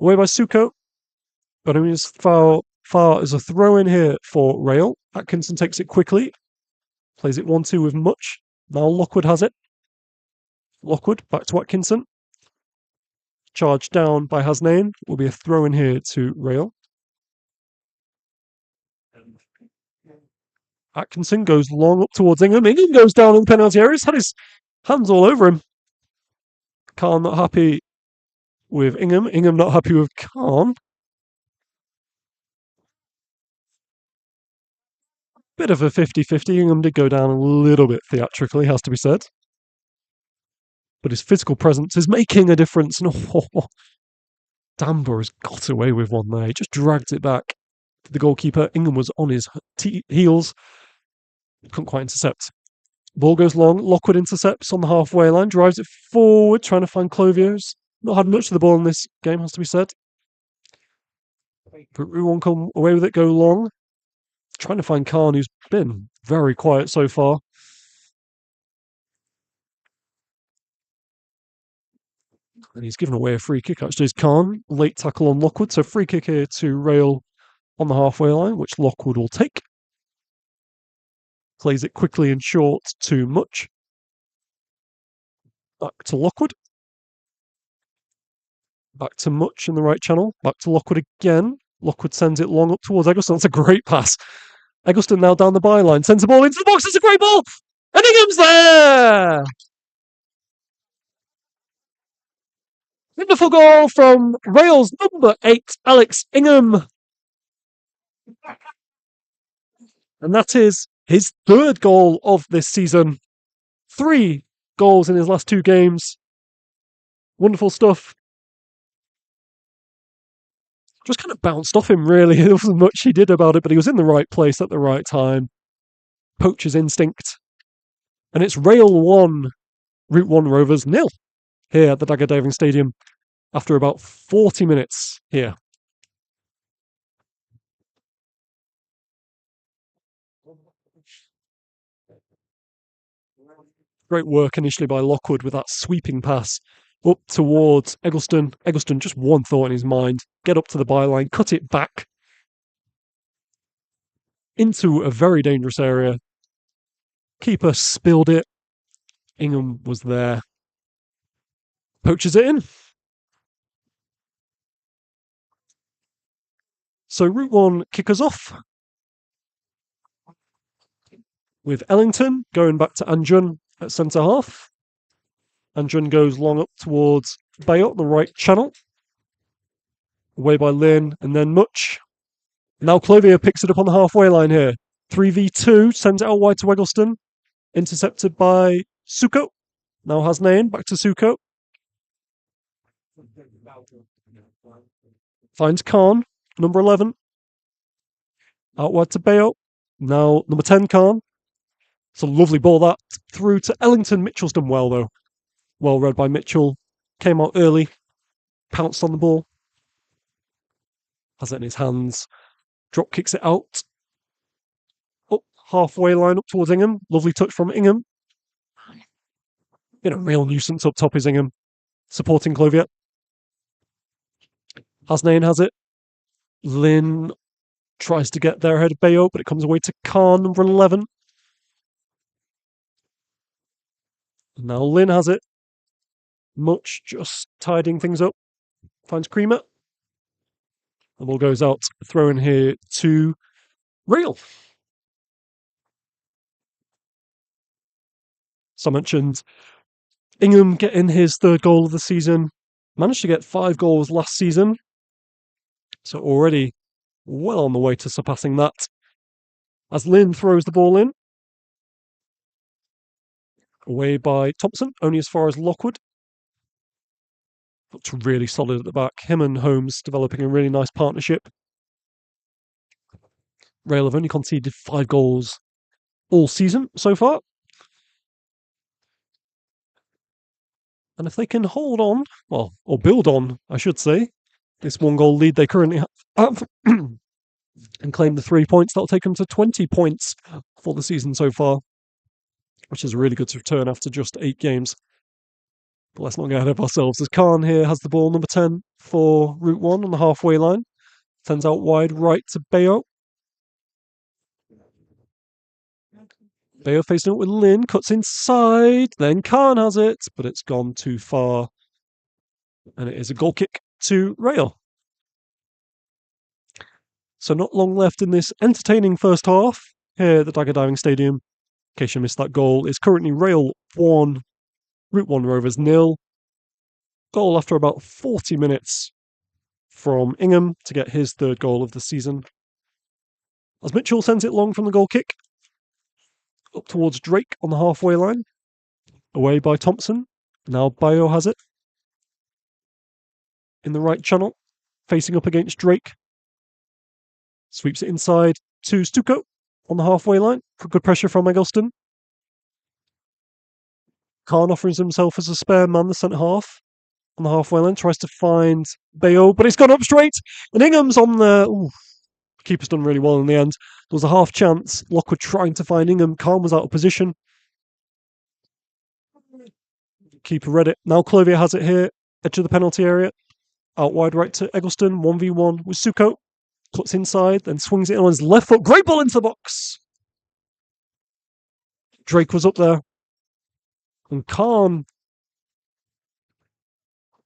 Away by Suko. But only as far as a throw in here for Rail. Atkinson takes it quickly. Plays it 1-2 with Much. Now Lockwood has it. Lockwood back to Atkinson. Charged down by Hasnain. Will be a throw in here to Rail. Atkinson goes long up towards Ingham. Ingham goes down in the penalty area. He's had his hands all over him. Khan not happy with Ingham. Ingham not happy with Khan. Bit of a 50-50. Ingham did go down a little bit theatrically, has to be said. But his physical presence is making a difference. No, Danborough has got away with one there. He just dragged it back to the goalkeeper. Ingham was on his heels. Couldn't quite intercept. Ball goes long. Lockwood intercepts on the halfway line. Drives it forward, trying to find Clovio's. Not had much of the ball in this game, has to be said. But Ruan come away with it, go long. Trying to find Khan, who's been very quiet so far. And he's given away a free kick, actually, is Khan. Late tackle on Lockwood. So free kick here to Rail on the halfway line, which Lockwood will take. Plays it quickly and short to Much. Back to Lockwood. Back to Much in the right channel. Back to Lockwood again. Lockwood sends it long up towards Eggleston. That's a great pass. Eggleston now down the byline. Sends the ball into the box. It's a great ball. And Ingham's there! Wonderful goal from Rail's number 8, Alex Ingham. And that is his 3rd goal of this season. 3 goals in his last 2 games. Wonderful stuff. Just kind of bounced off him, really. There wasn't much he did about it, but he was in the right place at the right time. Poacher's instinct. And it's Rail 1, Route One Rovers nil here at the Dagger Diving Stadium after about 40 minutes here. Great work initially by Lockwood with that sweeping pass up towards Eggleston. Eggleston, just one thought in his mind: get up to the byline, cut it back into a very dangerous area. Keeper spilled it. Ingham was there. Poaches it in. So Route 1 kick us off with Ellington going back to Anjun at centre half. Anjun goes long up towards Bayot, the right channel. Away by Lynn and then Much. Now Clothier picks it up on the halfway line here. 3v2, sends it out wide to Eggleston. Intercepted by Suko. Now Hasnain, back to Suko. Finds Khan, number 11. Out wide to Bayot. Now number 10, Khan. It's a lovely ball that. Through to Ellington. Mitchell's done well, though. Well read by Mitchell. Came out early. Pounced on the ball. Has it in his hands. Drop kicks it out. Up halfway line up towards Ingham. Lovely touch from Ingham. Real nuisance up top is Ingham. Supporting Clothier. Hasnain has it. Lynn tries to get there ahead of Bayo, but it comes away to Khan, number 11. Now Lynn has it. Much just tidying things up. Finds Creamer. The ball goes out, throw in here to Rail. So I mentioned Ingham getting his third goal of the season. Managed to get 5 goals last season. So already well on the way to surpassing that. As Lynn throws the ball in. Away by Thompson, only as far as Lockwood. Looks really solid at the back. Him and Holmes developing a really nice partnership. Rail have only conceded 5 goals all season so far. And if they can hold on, or build on, I should say, this 1-goal lead they currently have, and claim the 3 points, that'll take them to 20 points for the season so far, which is a really good return after just 8 games. But let's not get ahead of ourselves, as Khan here has the ball, number 10 for Route 1 on the halfway line. Sends out wide right to Bayo. Bayo facing up with Lynn, cuts inside, then Khan has it, but it's gone too far. And it is a goal kick to Rail. So not long left in this entertaining first half here at the Dagger Diving Stadium. In case you missed that goal, it's currently Rail 1, Route 1 Rovers 0. Goal after about 40 minutes from Ingham to get his third goal of the season. As Mitchell sends it long from the goal kick. Up towards Drake on the halfway line. Away by Thompson. Now Bayo has it. In the right channel. Facing up against Drake. Sweeps it inside to Stuko on the halfway line. For good pressure from Eggleston. Khan offers himself as a spare man, the centre half. On the halfway line. Tries to find Bayo, but it's gone up straight. And Ingham's on the... Ooh, keeper's done really well in the end. There was a half chance. Lockwood trying to find Ingham. Khan was out of position. Keeper read it. Now Clothier has it here. Edge of the penalty area. Out wide right to Eggleston. 1v1 with Suko. Cuts inside, then swings it on his left foot. Great ball into the box. Drake was up there. And Khan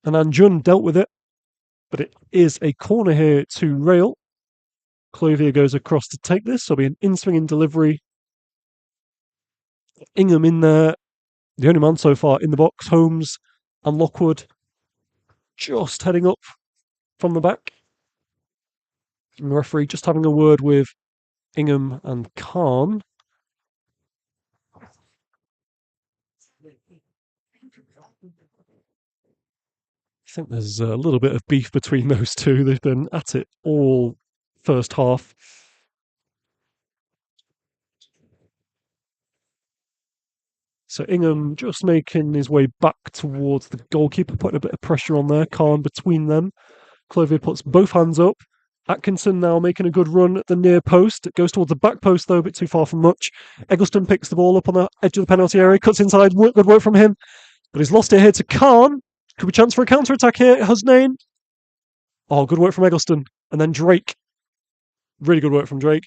and Anjun dealt with it. But it is a corner here to Rail. Clothier goes across to take this. So it'll be an in-swinging delivery. Ingham in there. The only man so far in the box. Holmes and Lockwood just heading up from the back. And the referee just having a word with Ingham and Khan. I think there's a little bit of beef between those two. They've been at it all first half. So Ingham just making his way back towards the goalkeeper, putting a bit of pressure on there. Khan between them. Clovier puts both hands up. Atkinson now making a good run at the near post. It goes towards the back post, though, a bit too far from much. Eggleston picks the ball up on the edge of the penalty area, cuts inside. Good work from him. But he's lost it here to Khan. Could be a chance for a counter attack here. Husnain. Oh, good work from Eggleston. And then Drake. Really good work from Drake.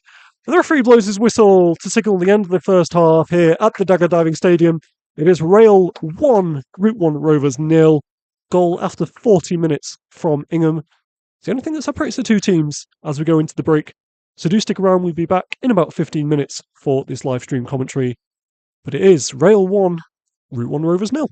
The referee blows his whistle to signal the end of the first half here at the Dagger Diving Stadium. It is Rail 1, Route One Rovers 0. Goal after 40 minutes from Ingham. It's the only thing that separates the two teams as we go into the break. So do stick around. We'll be back in about 15 minutes for this live stream commentary. But it is Rail 1, Route One Rovers 0.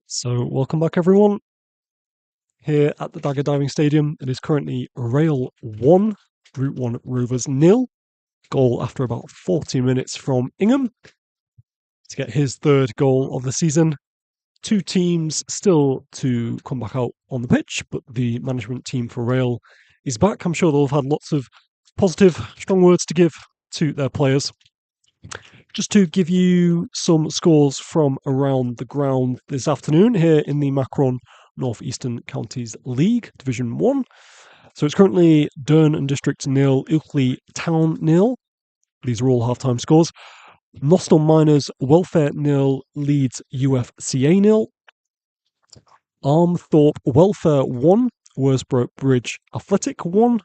So, welcome back, everyone. Here at the Dagger Diving Stadium, it is currently Rail 1, Route One Rovers nil. Goal after about 40 minutes from Ingham to get his third goal of the season. Two teams still to come back out on the pitch, but the management team for Rail is back. I'm sure they'll have had lots of positive, strong words to give to their players. Just to give you some scores from around the ground this afternoon here in the Macron North Eastern Counties League, Division 1. So it's currently Dearn and District nil, Ilkley Town nil. These are all half-time scores. Nostell Miners Welfare nil, Leeds UFCA nil. Armthorpe Welfare 1, Worsbrook Bridge Athletic 1.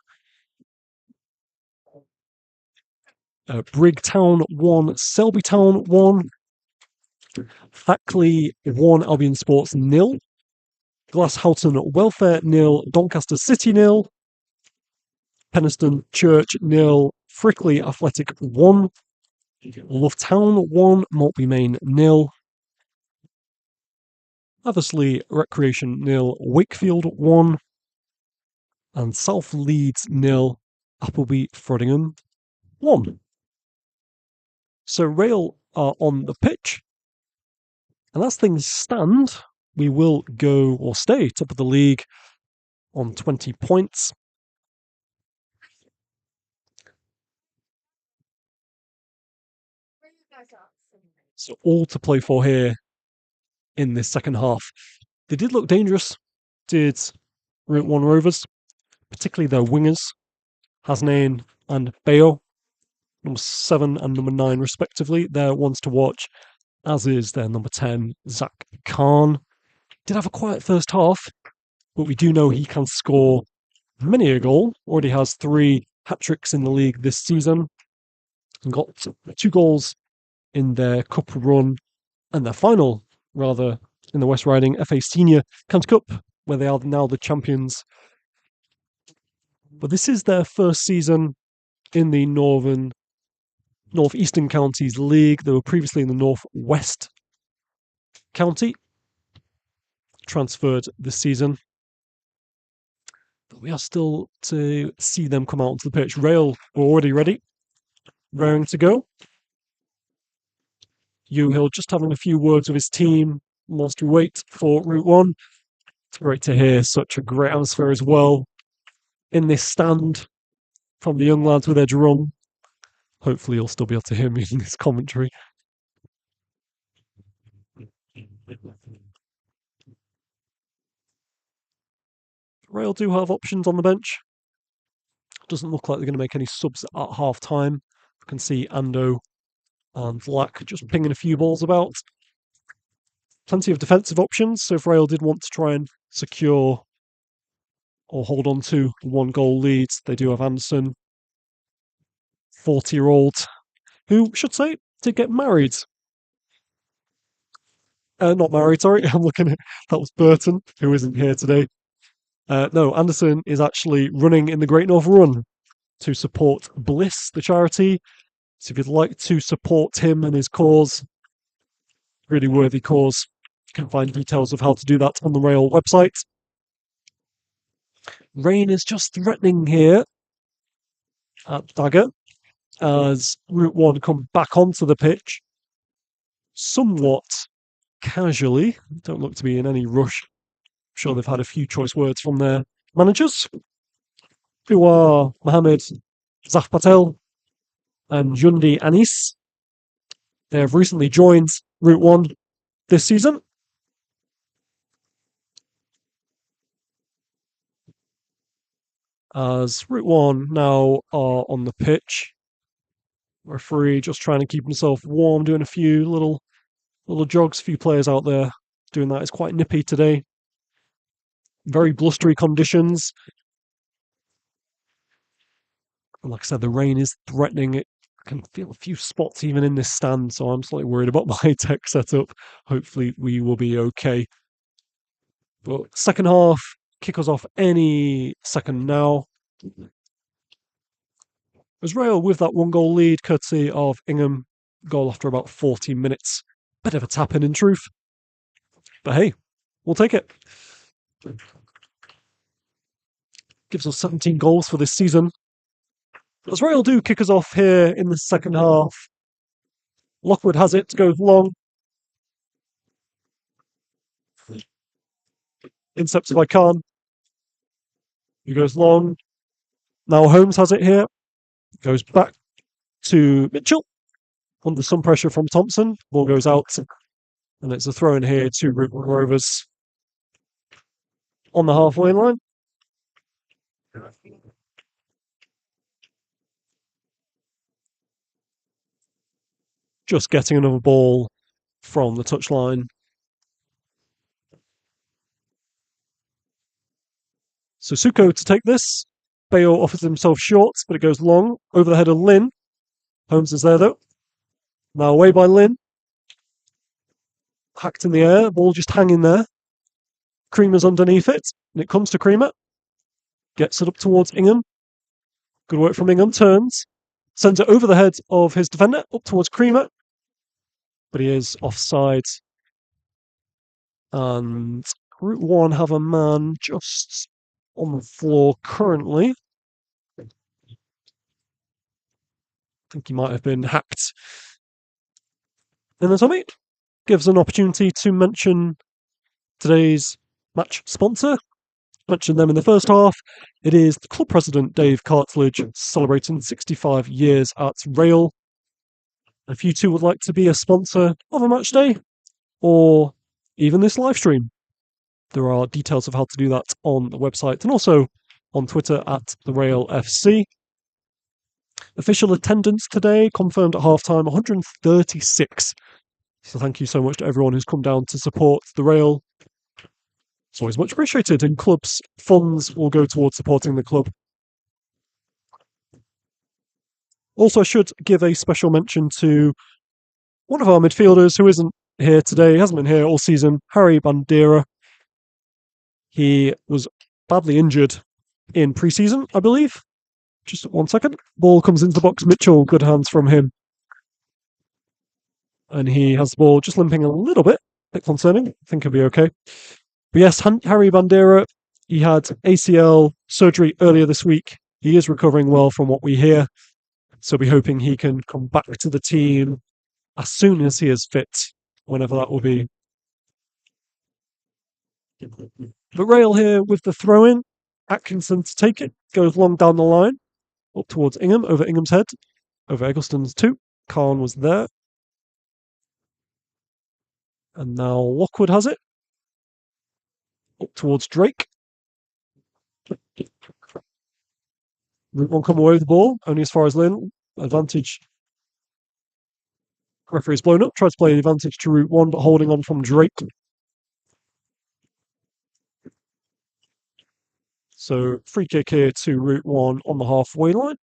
Brigtown 1, Selby Town 1. Thackley 1, Albion Sports nil. Glasshoughton Welfare nil, Doncaster City nil. Penistone Church nil, Frickley Athletic 1. Loughtown 1, Maltby Main nil. Athersley Recreation nil, Wakefield 1. And South Leeds nil, Appleby Frodingham 1. So Rail are on the pitch. And as things stand, we will go or stay top of the league on 20 points. So all to play for here in this second half. They did look dangerous, did Route One Rovers, particularly their wingers, Hasnain and Bayo, number 7 and number 9 respectively. They're ones to watch, as is their number 10, Zach Khan. Did have a quiet first half, but we do know he can score many a goal. Already has 3 hat-tricks in the league this season. And got 2 goals in their cup run and their final, rather, in the West Riding FA Senior County Cup, where they are now the champions. But this is their first season in the Northeastern Counties League. They were previously in the Northwest County, transferred this season. But we are still to see them come out onto the pitch. Rail are already ready, raring to go. Hugh Hill just having a few words with his team whilst we wait for Route One. It's great to hear such a great atmosphere as well in this stand from the young lads with their drum. Hopefully you'll still be able to hear me in this commentary. Rail do have options on the bench. Doesn't look like they're going to make any subs at half time. You can see Ando and Lack just pinging a few balls about. Plenty of defensive options, so if Rail did want to try and secure or hold on to 1-goal leads, they do have Anderson, 40-year-old, who, should say, did get married. Not married, sorry. I'm looking at that was Burton, who isn't here today. No, Anderson is actually running in the Great North Run to support Bliss, the charity. So if you'd like to support him and his cause, really worthy cause, you can find details of how to do that on the Rail website. Rain is just threatening here at Dagger as Route One come back onto the pitch somewhat casually. Don't look to be in any rush. I'm sure they've had a few choice words from their managers, who are Mohammed Zaf Patel and Jundi Anis. They have recently joined Route One this season. As Route One now are on the pitch. Referee just trying to keep himself warm, doing a few little jogs. A few players out there doing that. It's quite nippy today. Very blustery conditions. And like I said, the rain is threatening. It can feel a few spots even in this stand, so I'm slightly worried about my tech setup. Hopefully we will be okay. But second half, kick us off any second now. As Rail with that 1-goal lead, courtesy of Ingham, goal after about 40 minutes. Bit of a tap in truth. But hey, We'll take it. Gives us 17 goals for this season. As Rail do kick us off here in the second half. Lockwood has it, goes long. Intercepted by Khan. He goes long. Now Holmes has it here. Goes back to Mitchell. Under some pressure from Thompson. Ball goes out. And it's a throw in here to Route One Rovers on the halfway line. Just getting another ball from the touchline. So Suko to take this. Bayo offers himself short, but it goes long. Over the head of Lynn. Holmes is there though. Now away by Lynn. Hacked in the air. Ball just hanging there. Creamer's underneath it. And it comes to Creamer. Gets it up towards Ingham. Good work from Ingham. Turns. Sends it over the head of his defender. Up towards Creamer. But he is offside. And Route One have a man just on the floor currently. I think he might have been hacked. And then Tommy gives an opportunity to mention today's match sponsor. Mentioned them in the first half. It is the club president, Dave Cartledge, celebrating 65 years at Rail. If you two would like to be a sponsor of a match day, or even this live stream, there are details of how to do that on the website and also on Twitter at the Rail FC. Official attendance today confirmed at halftime 136. So thank you so much to everyone who's come down to support the Rail. It's always much appreciated, and clubs' funds will go towards supporting the club. Also, I should give a special mention to one of our midfielders who isn't here today, hasn't been here all season, Harry Bandera. He was badly injured in pre-season, I believe. Just 1 second. Ball comes into the box. Mitchell, good hands from him. And he has the ball just limping a little bit. Bit concerning. I think he'll be okay. But yes, Harry Bandera, he had ACL surgery earlier this week. He is recovering well from what we hear. So we're hoping he can come back to the team as soon as he is fit, whenever that will be. But Rail here with the throw-in. Atkinson to take it. Goes long down the line. Up towards Ingham, over Ingham's head. Over Eggleston's too. Khan was there. And now Lockwood has it. Up towards Drake. Route One come away with the ball, only as far as Lynn. Advantage. Referee's blown up. Tries to play the advantage to Route One, but holding on from Drake. So free kick here to Route One on the halfway line.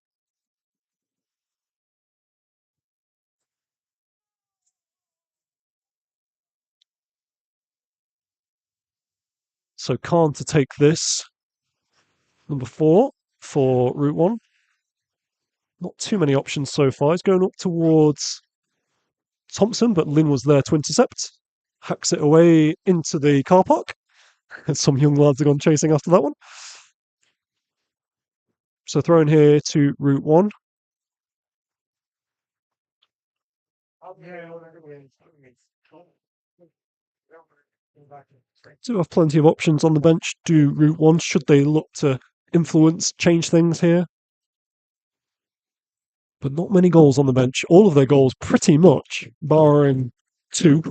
So Khan to take this. Number 4 for Route One. Not too many options so far. He's going up towards Thompson, but Lynn was there to intercept. Hacks it away into the car park. Some young lads have gone chasing after that one. So thrown here to Route One. Do have plenty of options on the bench. Do Route One, should they look to influence, change things here? But not many goals on the bench. All of their goals, pretty much, barring 2,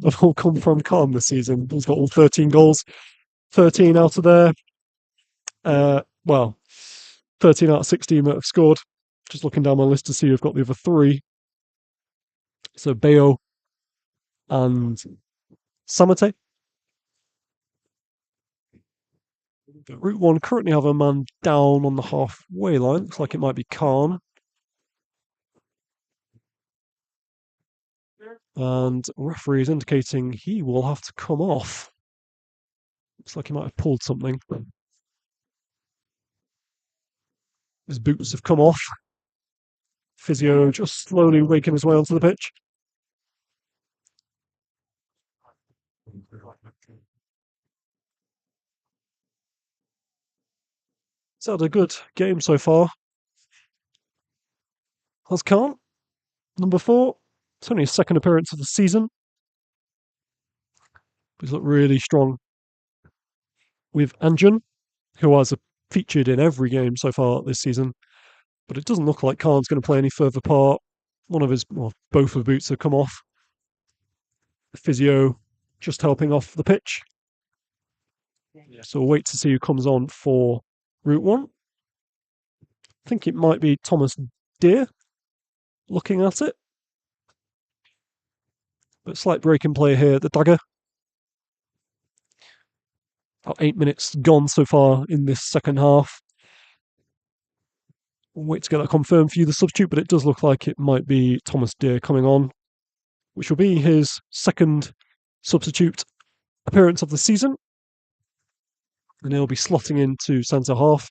have all come from Khan this season. He's got all 13 goals. 13 out of there. 13 out of 16 that have scored. Just looking down my list to see who've got the other 3. So Bayo and Samate. Route One currently have a man down on the halfway line. Looks like it might be Khan. And referee is indicating he will have to come off. Looks like he might have pulled something. His boots have come off. Physio just slowly waking his way onto the pitch. It's had a good game so far. Has Khan, number 4. It's only his second appearance of the season. He's looked really strong with Anjun, who has featured in every game so far this season. But it doesn't look like Khan's going to play any further part. Both of the boots have come off. The physio just helping off the pitch. So we'll wait to see who comes on for Route One. I think it might be Thomas Deere looking at it. But slight break in play here at the dagger. About 8 minutes gone so far in this second half. We'll wait to get that confirmed for you, the substitute, but it does look like it might be Thomas Deere coming on, which will be his second substitute appearance of the season. And he'll be slotting into centre half.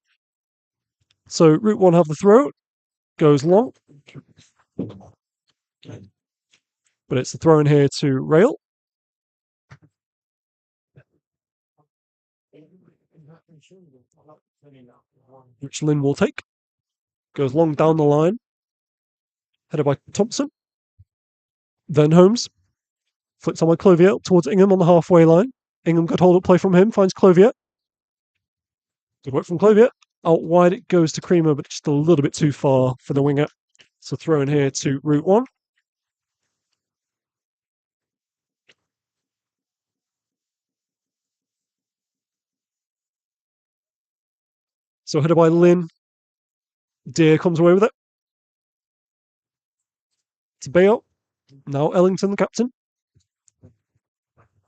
So Route One have the throw, goes long. But it's the throw in here to Rail. Which Lynn will take. Goes long down the line. Headed by Thompson. Then Holmes. Flicks on by Clovier towards Ingham on the halfway line. Ingham got hold up play from him. Finds Clovier. Good work from Clovier. Out wide it goes to Creamer, but just a little bit too far for the winger. So throw in here to Route One. So headed by Lynn. Deere comes away with it. To Bale. Now Ellington, the captain.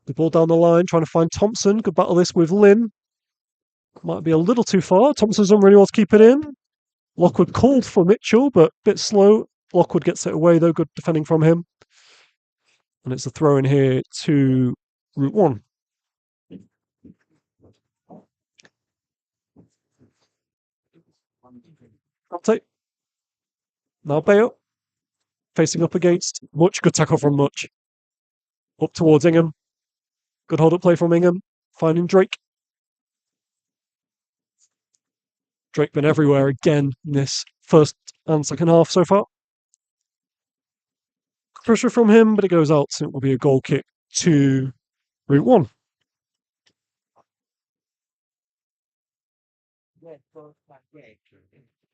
The ball down the line, trying to find Thompson. Could battle this with Lynn. Might be a little too far. Thompson's done really well to keep it in. Lockwood called for Mitchell, but a bit slow. Lockwood gets it away, though. Good defending from him. And it's a throw in here to Route One. Uptake. Now Bale. Facing up against Much. Good tackle from Much. Up towards Ingham. Good hold up play from Ingham. Finding Drake. Drake been everywhere again in this first and second half so far. Pressure from him, but it goes out, so it will be a goal kick to Route One.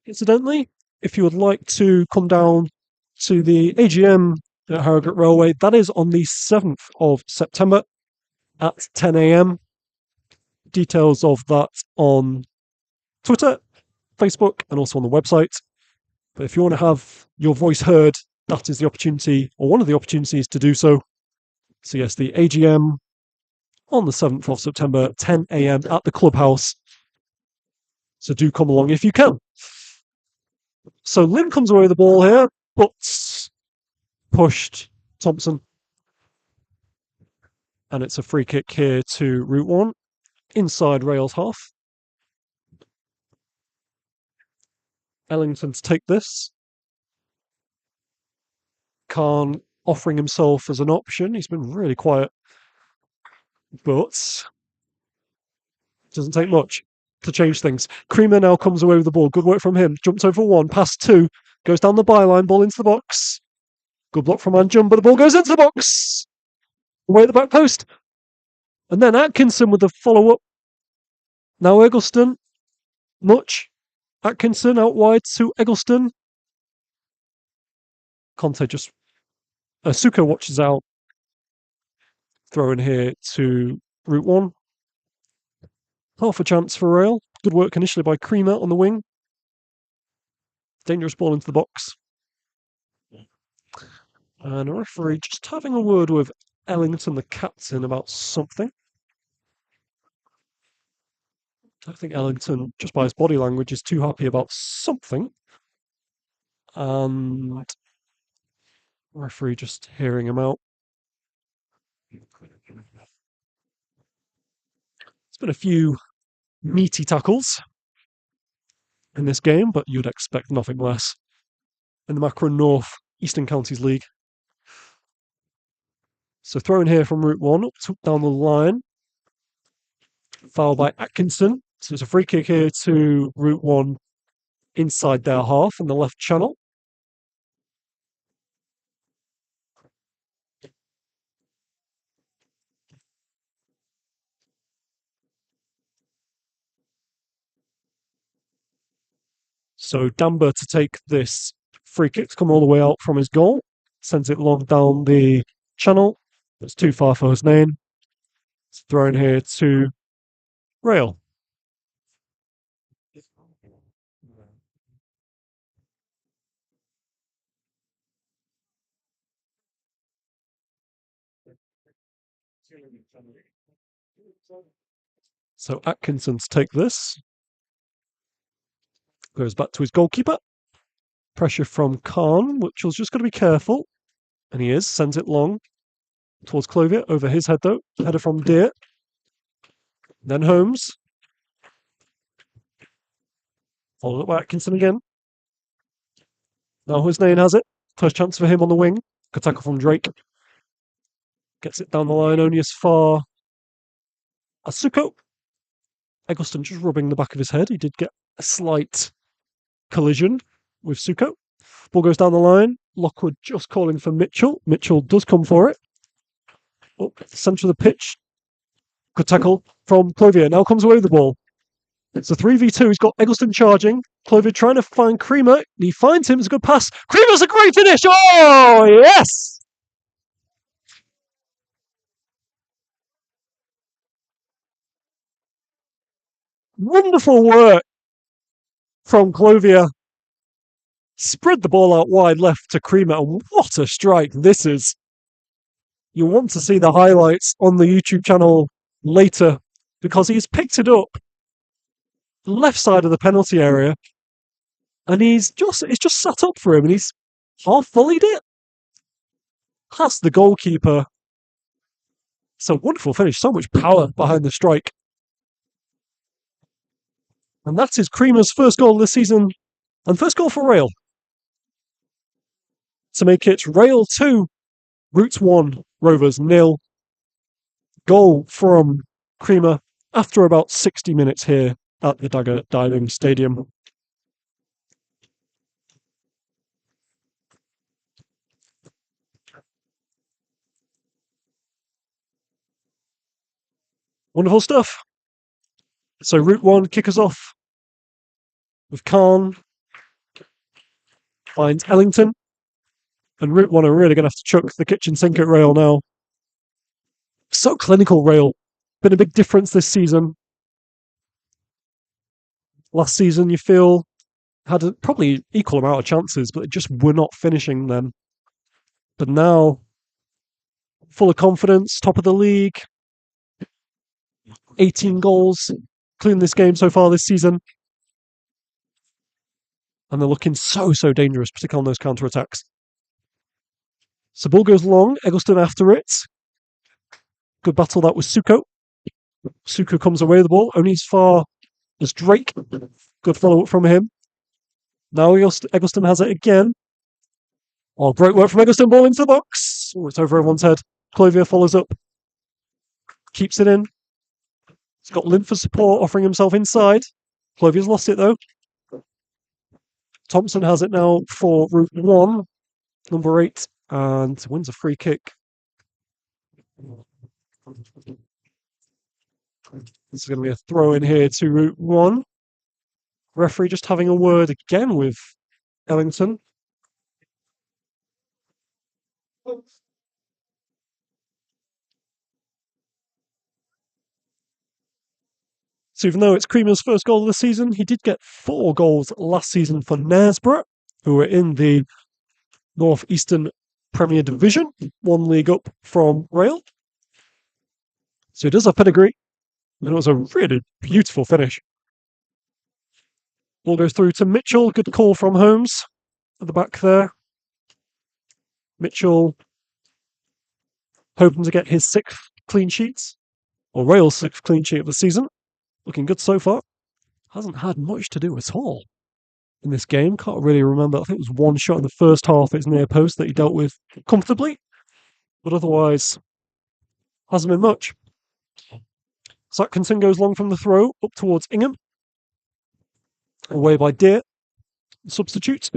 Incidentally, if you would like to come down to the AGM at Harrogate Railway, that is on the 7th of September at 10 a.m. Details of that on Twitter, Facebook, and also on the website. But if you want to have your voice heard, that is the opportunity, or one of the opportunities to do so. So yes, the AGM on the 7th of September, 10 a.m. at the clubhouse. So do come along if you can. So Lynn comes away with the ball here, but pushed Thompson. And it's a free kick here to Route One, inside Rail's half. Ellington to take this. Khan offering himself as an option. He's been really quiet, but doesn't take much to change things. Creamer now comes away with the ball. Good work from him. Jumps over one, past two, goes down the byline, ball into the box. Good block from Anjum, but the ball goes into the box. Away at the back post. And then Atkinson with the follow-up. Now Eggleston. Much. Atkinson out wide to Eggleston. Conte just... Suko watches out. Throw in here to Route One. Half a chance for Rail. Good work initially by Creamer on the wing. Dangerous ball into the box. And a referee just having a word with Ellington, the captain, about something. I think Ellington, just by his body language, is too happy about something. And the referee just hearing him out. It's been a few meaty tackles in this game, but you'd expect nothing less in the Macron North Eastern Counties League. So throw in here from Route One, up down the line. Foul by Atkinson. So it's a free kick here to Route One inside their half in the left channel. So Damber to take this free kick to come all the way out from his goal, sends it long down the channel. It's too far for his name. It's thrown here to Rail. So Atkinson to take this. Goes back to his goalkeeper. Pressure from Khan, which was just got to be careful. And he is, sends it long towards Clothier, over his head though. Header from Deer. Then Holmes. Followed up by Atkinson again. Now Husnain has it. First chance for him on the wing. Good tackle from Drake. Gets it down the line only as far as Suko. Eggleston just rubbing the back of his head. He did get a slight collision with Suko. Ball goes down the line. Lockwood just calling for Mitchell. Mitchell does come for it. Up the centre of the pitch. Good tackle from Clothier. Now comes away with the ball. It's a 3v2. He's got Eggleston charging. Clothier trying to find Creamer. He finds him. It's a good pass. Creamer's a great finish. Oh, yes! Wonderful work from Clothier. Spread the ball out wide left to Creamer. And what a strike this is. You'll want to see the highlights on the YouTube channel later because he's picked it up left side of the penalty area and it's just sat up for him and he's half volleyed it past the goalkeeper. It's a wonderful finish, so much power behind the strike. And that is Creamer's first goal this season and first goal for Rail. To make it Rail 2, Route One Rovers 0. Goal from Creamer after about 60 minutes here at the Dagger Diving Stadium. Wonderful stuff. So Route One kick us off with Khan. Finds Ellington. And Route One are really going to have to chuck the kitchen sink at Rail now. So clinical, Rail. Been a big difference this season. Last season, you feel, had a probably equal amount of chances, but just were not finishing them. But now, full of confidence, top of the league, 18 goals, including this game so far this season. And they're looking so dangerous, particularly on those counter-attacks. So ball goes long, Eggleston after it. Good battle that was Suko. Suko comes away with the ball, only as far as Drake. Good follow-up from him. Now Eggleston has it again. Oh, great work from Eggleston, ball into the box. Oh, it's over everyone's head. Clothier follows up. Keeps it in. He's got Lynn for support, offering himself inside. Clothier's lost it though. Thompson has it now for Route One, number 8, and wins a free kick. This is going to be a throw in here to Route One. Referee just having a word again with Ellington. So even though it's Creamer's first goal of the season, he did get 4 goals last season for Knaresborough, who were in the North Eastern Premier Division, 1 league up from Rail. So he does have pedigree, and it was a really beautiful finish. Ball goes through to Mitchell. Good call from Holmes at the back there. Mitchell hoping to get his 6th clean sheets, or Rail's 6th clean sheet of the season. Looking good so far. Hasn't had much to do at all in this game. Can't really remember. I think it was 1 shot in the first half at his near post that he dealt with comfortably. But otherwise, hasn't been much. Atkinson goes long from the throw, up towards Ingham. Away by Deer. Substitute.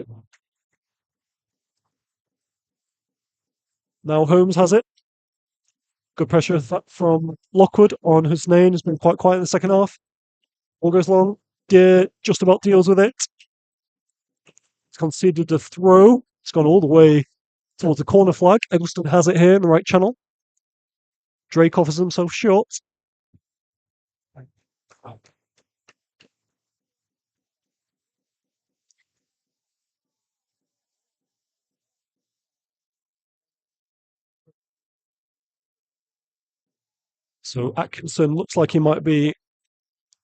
Now Holmes has it. Good pressure from Lockwood on Hussein. Has been quite quiet in the second half. Ball goes long. Deer just about deals with it. He's conceded a throw. It's gone all the way towards the corner flag. Eggleston has it here in the right channel. Drake offers himself short. So Atkinson looks like he might be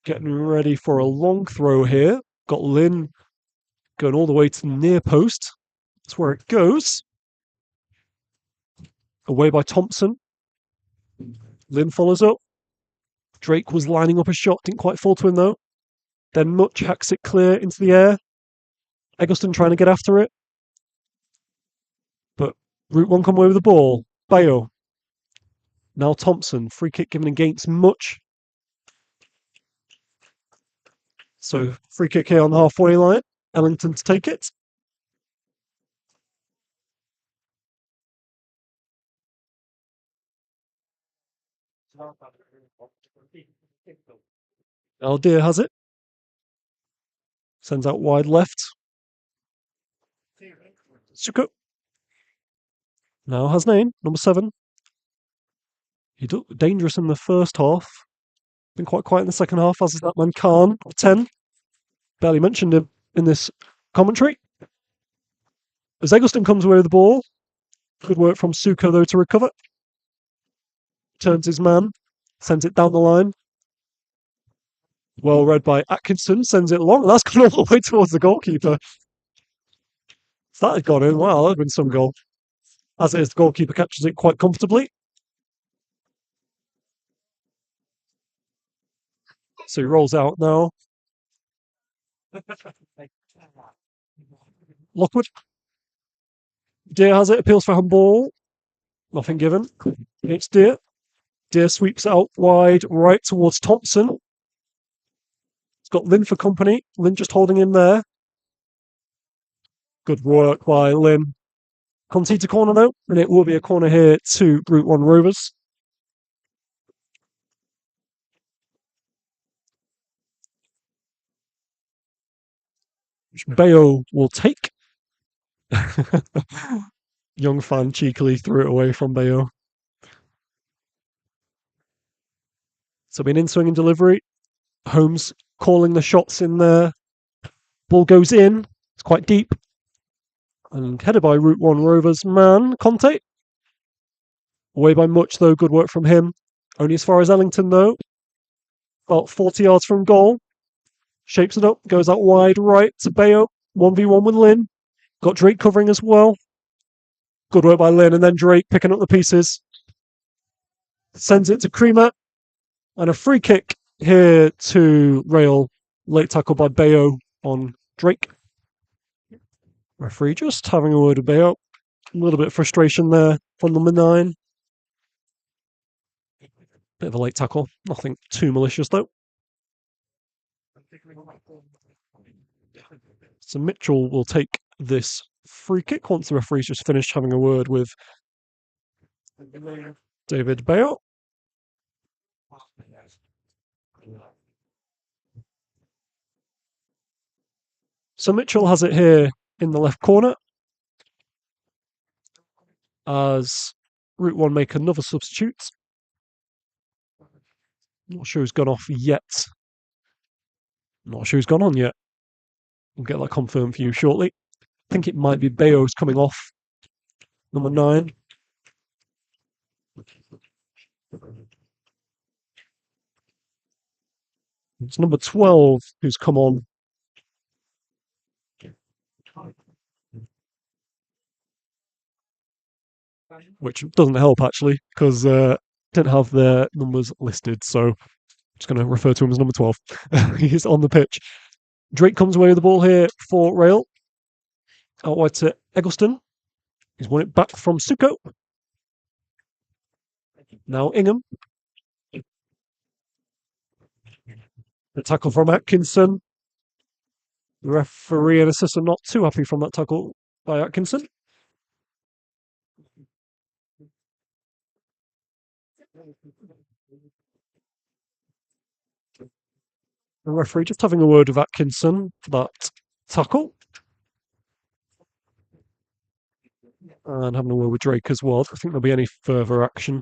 getting ready for a long throw here. Got Lynn going all the way to the near post. That's where it goes. Away by Thompson. Lynn follows up. Drake was lining up a shot, didn't quite fall to him though. Then Much hacks it clear into the air. Eggleston trying to get after it. But Route One come away with the ball. Bayo. Now Thompson. Free kick given against Much. So free kick here on the halfway line. Ellington to take it. Aldeer has it. Sends out wide left. Suko. Now has name, number 7. He looked dangerous in the first half. Been quite quiet in the second half, as is that man Khan, 10. Barely mentioned him in this commentary. As Eggleston comes away with the ball. Good work from Suko, though, to recover. Turns his man. Sends it down the line. Well read by Atkinson. Sends it long. That's gone all the way towards the goalkeeper. If that had gone in, wow, that would have been some goal. As it is, the goalkeeper catches it quite comfortably. So he rolls out now. Lockwood. Deer has it, appeals for handball. Nothing given. It's Deer. Deer sweeps out wide right towards Thompson. It's got Lynn for company. Lynn just holding him there. Good work by Lynn. Concede to corner though, and it will be a corner here to Route One Rovers. Which Bayo will take. Young fan cheekily threw it away from Bayo. So an in-swing and delivery. Holmes calling the shots in there. Ball goes in. It's quite deep. And headed by Route One Rovers man, Conte. Away by Much though, good work from him. Only as far as Ellington though. About 40 yards from goal. Shapes it up, goes out wide right to Bayo. 1v1 with Lynn. Got Drake covering as well. Good work by Lynn, and then Drake picking up the pieces. Sends it to Creamer. And a free kick here to Rail. Late tackle by Bayo on Drake. Referee just having a word with Bayo. A little bit of frustration there from number 9. Bit of a late tackle. Nothing too malicious though. So Mitchell will take this free kick once the referee's just finished having a word with David Bayo. So Mitchell has it here in the left corner as Route One make another substitute. Not sure who's gone off yet. Not sure who's gone on yet. We'll get that confirmed for you shortly. I think it might be Bayo's coming off. Number 9. It's number 12 who's come on. Which doesn't help actually, because didn't have their numbers listed, so I'm just going to refer to him as number 12. He's on the pitch. Drake comes away with the ball here for Rail. Out wide to Eggleston. He's won it back from Suko. Now Ingham. The tackle from Atkinson. The referee and assistant not too happy from that tackle by Atkinson. The referee just having a word with Atkinson for that tackle. And having a word with Drake as well. I think there'll be any further action.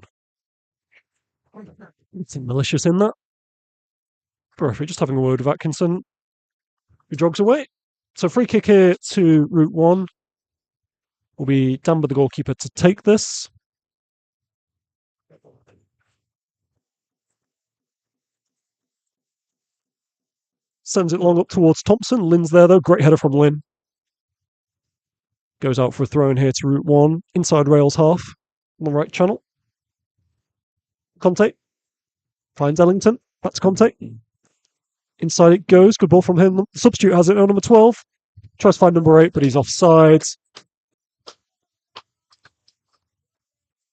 Anything malicious in that. The referee just having a word with Atkinson, who jogs away. So free kick here to Route One. Will be Damba, the goalkeeper, to take this. Sends it long up towards Thompson. Lynn's there though. Great header from Lynn. Goes out for a throw in here to Route One. Inside rails half. On the right channel. Conte. Finds Ellington. Back to Conte. Inside it goes. Good ball from him. The substitute has it on number 12. Tries to find number 8, but he's offside.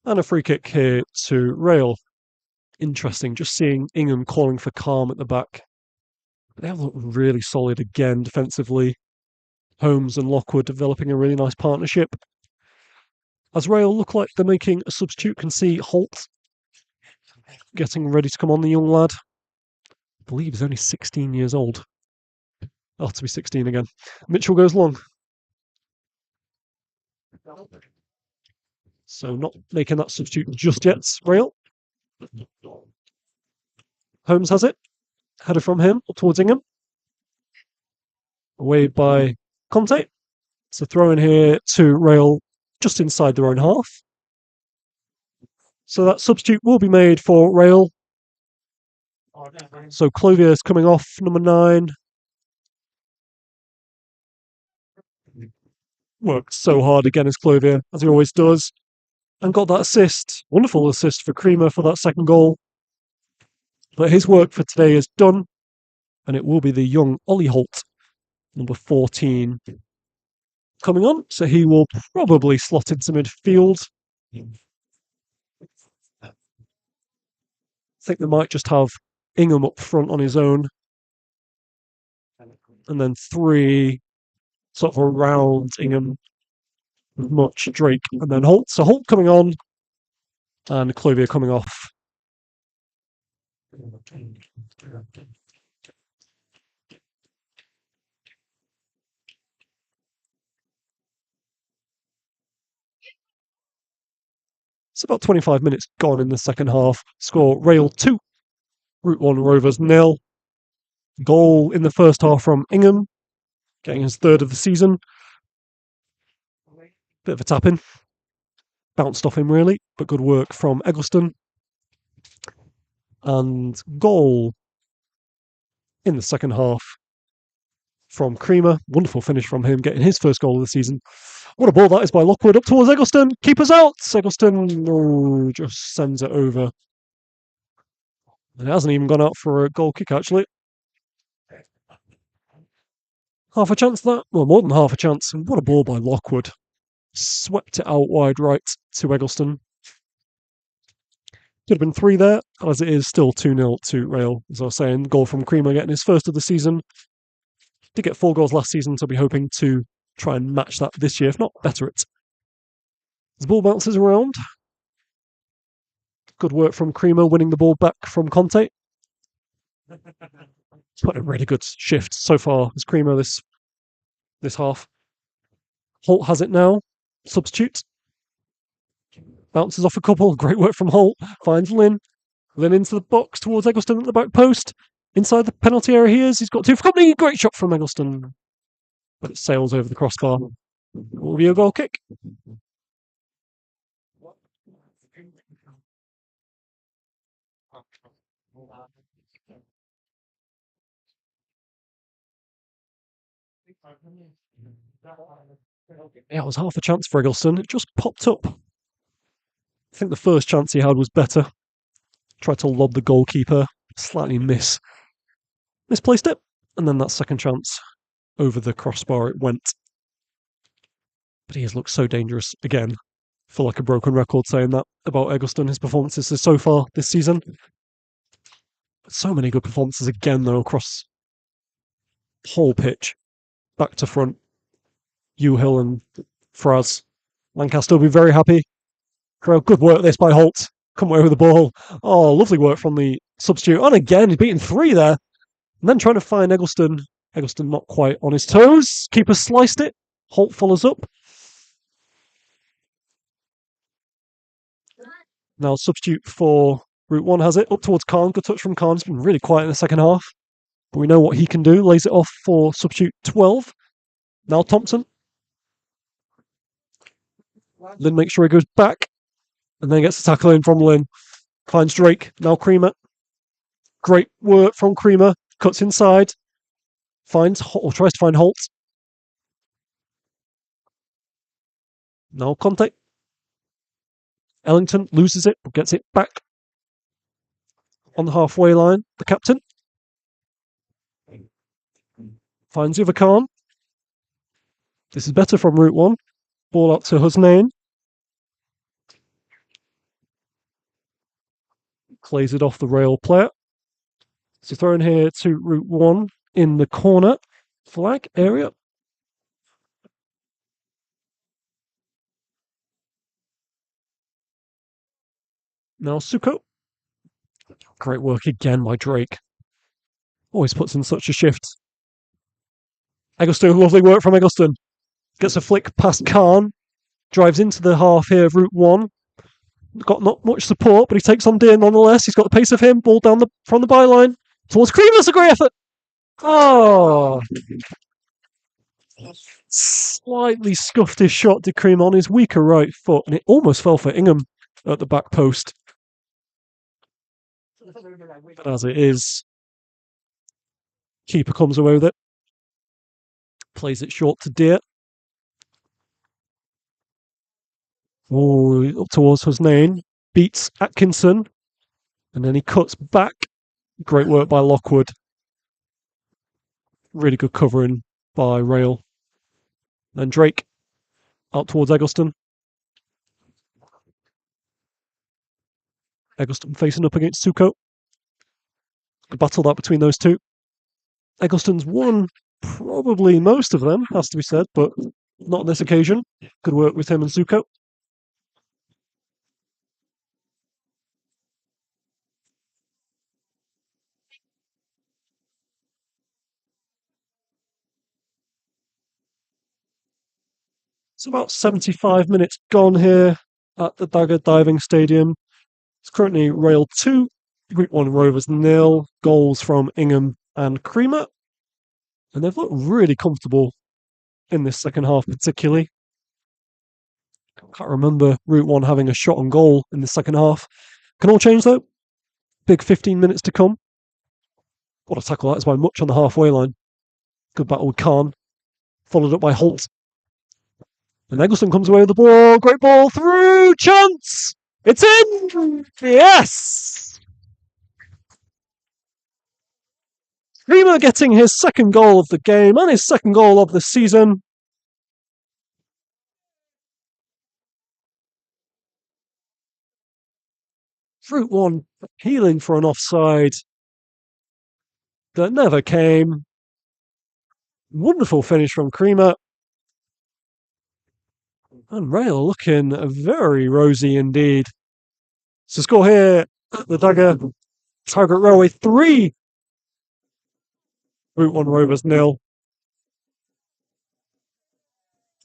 And a free kick here to Rail. Interesting. Just seeing Ingham calling for calm at the back. They have looked really solid again defensively. Holmes and Lockwood developing a really nice partnership. As Rail look like they're making a substitute, can see Holt getting ready to come on, the young lad. I believe he's only 16 years old. Oh, to be 16 again. Mitchell goes long. So not making that substitute just yet, Rail. Holmes has it. Header from him up towards Ingham. Away by Conte. So throw in here to Rail just inside their own half. So that substitute will be made for Rail. So Clovier's coming off, number 9. Worked so hard again as Clovier, as he always does. And got that assist. Wonderful assist for Creamer for that second goal. But his work for today is done. And it will be the young Ollie Holt, number 14, coming on. So he will probably slot into midfield. I think they might just have Ingham up front on his own. And then 3 sort of around Ingham with much Drake and then Holt. So Holt coming on and Clovier coming off. It's about 25 minutes gone in the second half. Score Rail 2, Route One Rovers 0. Goal in the first half from Ingham, getting his 3rd of the season. Bit of a tap in. Bounced off him really, but good work from Eggleston. And goal in the second half from Creamer. Wonderful finish from him, getting his first goal of the season. What a ball that is by Lockwood up towards Eggleston. Keeper's out. Eggleston just sends it over. And it hasn't even gone out for a goal kick, actually. Half a chance, that? Well, more than half a chance. And what a ball by Lockwood. Swept it out wide right to Eggleston. Could have been 3 there, as it is still 2-0 to Rail. As I was saying, goal from Creamer getting his first of the season. Did get 4 goals last season, so I'll be hoping to try and match that this year, if not better it. The ball bounces around. Good work from Creamer, winning the ball back from Conte. Quite a really good shift so far as Creamer this half. Holt has it now. Substitute. Bounces off a couple. Great work from Holt. Finds Lynn. Lynn into the box towards Eggleston at the back post. Inside the penalty area he is. He's got 2 for company. Great shot from Eggleston. But it sails over the crossbar. It will be a goal kick. Yeah, it was half a chance for Eggleston. It just popped up. I think the first chance he had was better. Tried to lob the goalkeeper. Slightly misplaced it. And then that second chance over the crossbar it went. But he has looked so dangerous again. I feel like a broken record saying that about Eggleston, his performances so far this season. So many good performances again, though, across the whole pitch, back to front. Hill and Fraz. Lancaster will be very happy. Good work this by Holt. Come away with the ball. Oh, lovely work from the substitute. And again, he's beaten three there. And then trying to find Eggleston. Eggleston not quite on his toes. Keeper sliced it. Holt follows up. Now substitute for Route One has it. Up towards Khan. Good touch from Khan. He's been really quiet in the second half. But we know what he can do. Lays it off for substitute 12. Now Thompson. Lynn makes sure he goes back. And then gets the tackle in from Lynn. Finds Drake. Now Creamer. Great work from Creamer. Cuts inside. Finds or tries to find Holt. Now Conte. Ellington loses it, but gets it back on the halfway line. The captain finds the other Khan. This is better from Route One. Ball out to Husnain. Plays it off the rail player. So thrown here to Route One in the corner flag area. Now Suko. Great work again by Drake. Always puts in such a shift. Eggleston, lovely work from Eggleston. Gets a flick past Khan. Drives into the half here of Route One. Got not much support, but he takes on Deer nonetheless. He's got the pace of him. Ball down from the byline. Towards Creamer's a great effort. Oh. Slightly scuffed his shot to Cream on his weaker right foot, and it almost fell for Ingham at the back post. But as it is, keeper comes away with it. Plays it short to Deer. Oh, up towards Husnain. Beats Atkinson. And then he cuts back. Great work by Lockwood. Really good covering by Rail. Then Drake out towards Eggleston. Eggleston facing up against Suko. A battle that between those two. Eggleston's won probably most of them, has to be said, but not on this occasion. Good work with him and Suko. It's about 75 minutes gone here at the Dagger Diving Stadium. It's currently Rail 2, Route One Rovers 0, goals from Ingham and Creamer. And they've looked really comfortable in this second half, particularly. I can't remember Route One having a shot on goal in the second half. Can all change though. Big 15 minutes to come. What a tackle that is by Much on the halfway line. Good battle with Khan. Followed up by Holt. And Eggleston comes away with the ball. Great ball through. Chance. It's in. Yes. Creamer getting his second goal of the game and his second goal of the season. Route One appealing for an offside that never came. Wonderful finish from Creamer. And Rail looking very rosy indeed. So score here at the Dagger. Harrogate Railway 3. Route One Rovers 0.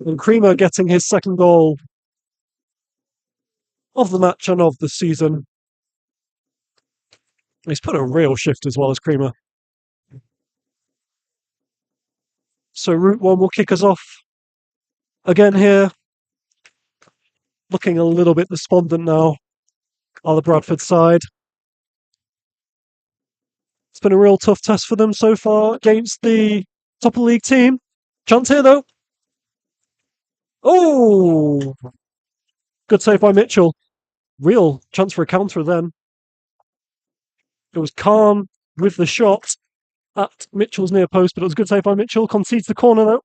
And Creamer getting his second goal of the match and of the season. He's put a real shift as well as Creamer. So Route One will kick us off again here. Looking a little bit despondent now on the Bradford side. It's been a real tough test for them so far against the top of the league team. Chance here though. Oh! Good save by Mitchell. Real chance for a counter then. It was Khan with the shot at Mitchell's near post, but it was a good save by Mitchell. Concedes the corner though.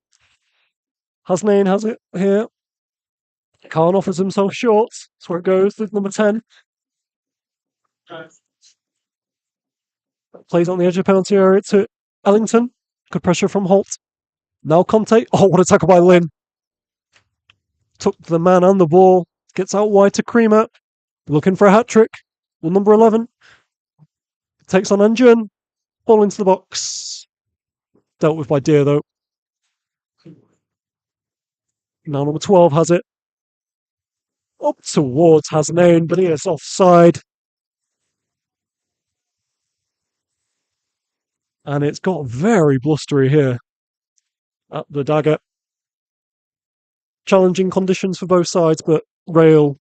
Husnain has it here. Khan offers himself short. That's where it goes with number 10. Plays on the edge of the penalty area to Ellington. Good pressure from Holt. Now Conte. Oh, what a tackle by Lynn. Took the man and the ball. Gets out wide to Creamer. Looking for a hat trick. Well, number 11 takes on Anjun. Ball into the box. Dealt with by Deer, though. Now number 12 has it. Up towards Hasnain, but he is offside. And it's got very blustery here at the dagger. Challenging conditions for both sides, but Rail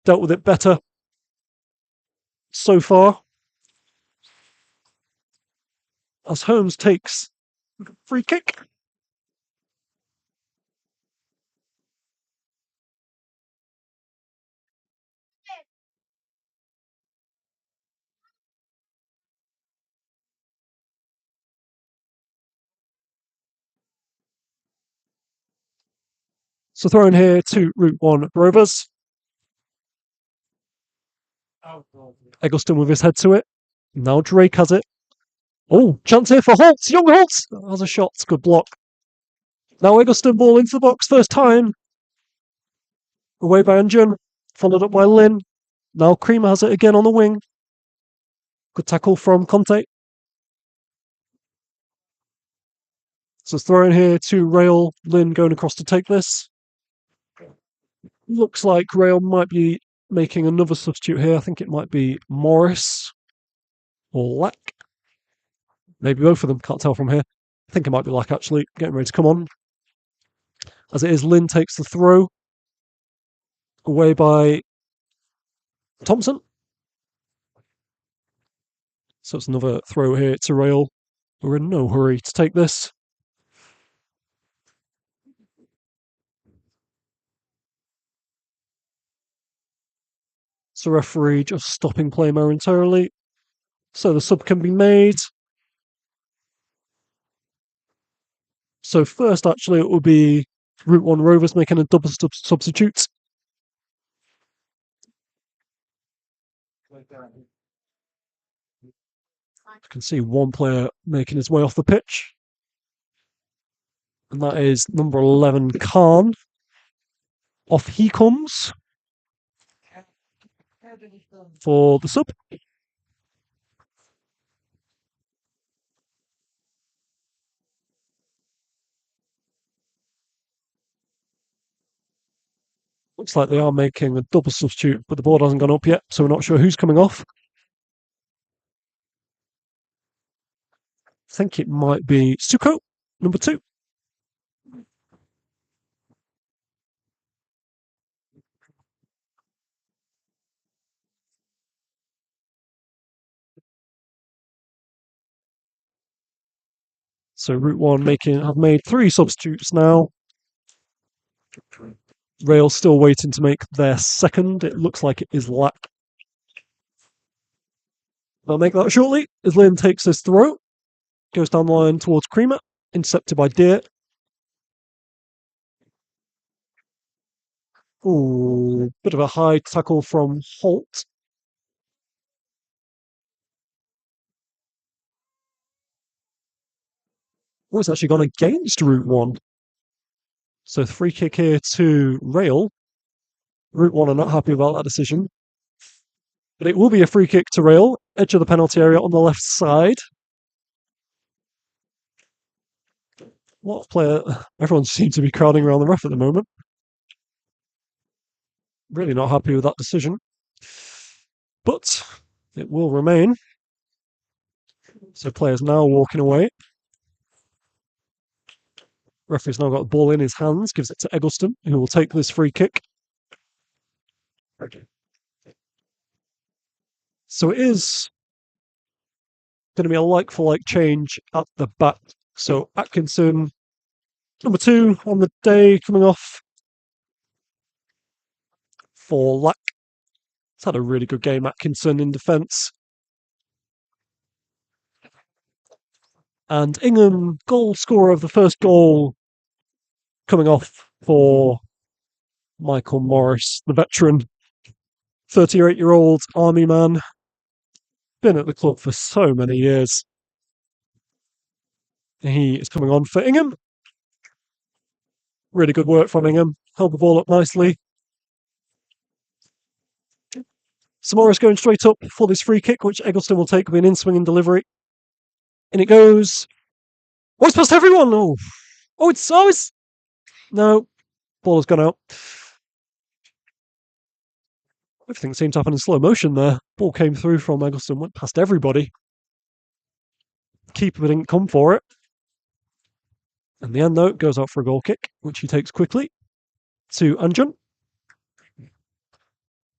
dealt with it better so far. As Holmes takes free kick. So thrown here to Route One Rovers. Eggleston with his head to it. Now Drake has it. Oh, chance here for Holt. Young Holt has a shot. Good block. Now Eggleston ball into the box first time. Away by Anjun. Followed up by Lynn. Now Creamer has it again on the wing. Good tackle from Conte. So it's thrown here to Rail. Lynn going across to take this. Looks like Rail might be making another substitute here. I think it might be Morris or Lack. Maybe both of them. Can't tell from here. I think it might be Lack, actually. Getting ready to come on. As it is, Lynn takes the throw. Away by Thompson. So it's another throw here to Rail. We're in no hurry to take this. So referee just stopping play momentarily. So the sub can be made. So first, actually, it will be Route One Rovers making a double substitute. You can see one player making his way off the pitch. And that is number 11, Khan. Off he comes for the sub. Looks like they are making a double substitute, but the board hasn't gone up yet, so we're not sure who's coming off. I think it might be Suko, number 2. So Route One have made 3 substitutes now. Rail still waiting to make their second. It looks like it is Lack. They'll make that shortly as Lynn takes his throw. Goes down the line towards Creamer. Intercepted by Deer. Ooh, bit of a high tackle from Holt. Oh, it's actually gone against Route One. So free kick here to Rail. Route One are not happy about that decision. But it will be a free kick to Rail. Edge of the penalty area on the left side. What a player. Everyone seems to be crowding around the ref at the moment. Really not happy with that decision. But it will remain. So players now walking away. Referee's now got the ball in his hands, gives it to Eggleston, who will take this free kick. So it is going to be a like-for-like change at the back. So Atkinson, number 2 on the day, coming off for Lack. He's had a really good game, Atkinson, in defence. And Ingham, goal scorer of the first goal, coming off for Michael Morris, the veteran, 38-year-old army man. been at the club for so many years. He is coming on for Ingham. Really good work from Ingham. Held the ball up nicely. Morris going straight up for this free kick, which Eggleston will take with an in-swinging delivery. In it goes. Oh, it's past everyone! It's... No, ball has gone out. Everything seemed to happen in slow motion there. Ball came through from Eggleston, went past everybody. Keeper didn't come for it. In the end, though, it goes out for a goal kick, which he takes quickly to Anjan.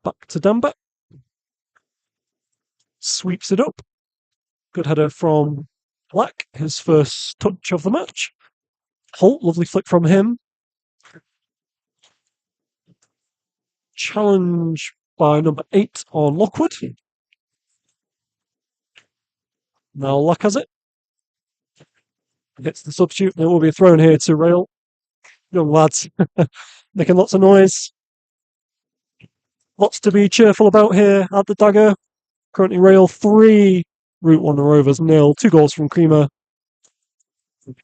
Back to Damba. Sweeps it up. Good header from Black, his first touch of the match. Holt, lovely flick from him. Challenge by number 8 on Lockwood. Now Lack has it. Gets the substitute. There will be a throw in here to Rail. Young lads making lots of noise. Lots to be cheerful about here at the Dagger. Currently Rail 3, Route One Rovers 0. 2 goals from Creamer. And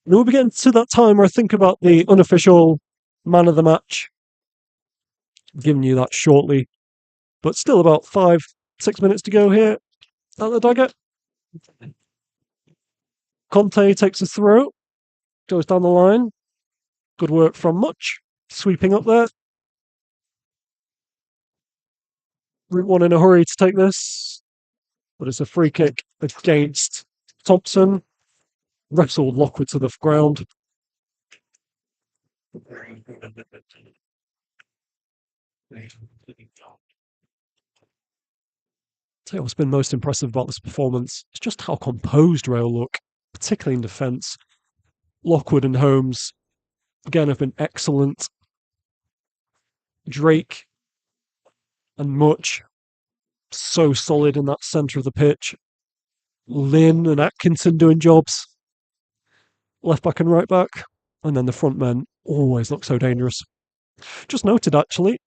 we'll be getting to that time where I think about the unofficial man of the match. Giving you that shortly. But still about 5-6 minutes to go here at the Dagger. Conte takes a throw. Goes down the line. Good work from Much. Sweeping up there. Route One in a hurry to take this. But it's a free kick against Thompson. Wrestled Lockwood to the ground. Tell you what's been most impressive about this performance is just how composed Rail look, particularly in defence. Lockwood and Holmes, again, have been excellent. Drake and Much, so solid in that centre of the pitch. Lynn and Atkinson doing jobs. Left back and right back. And then the front men always look so dangerous. Just noted, actually.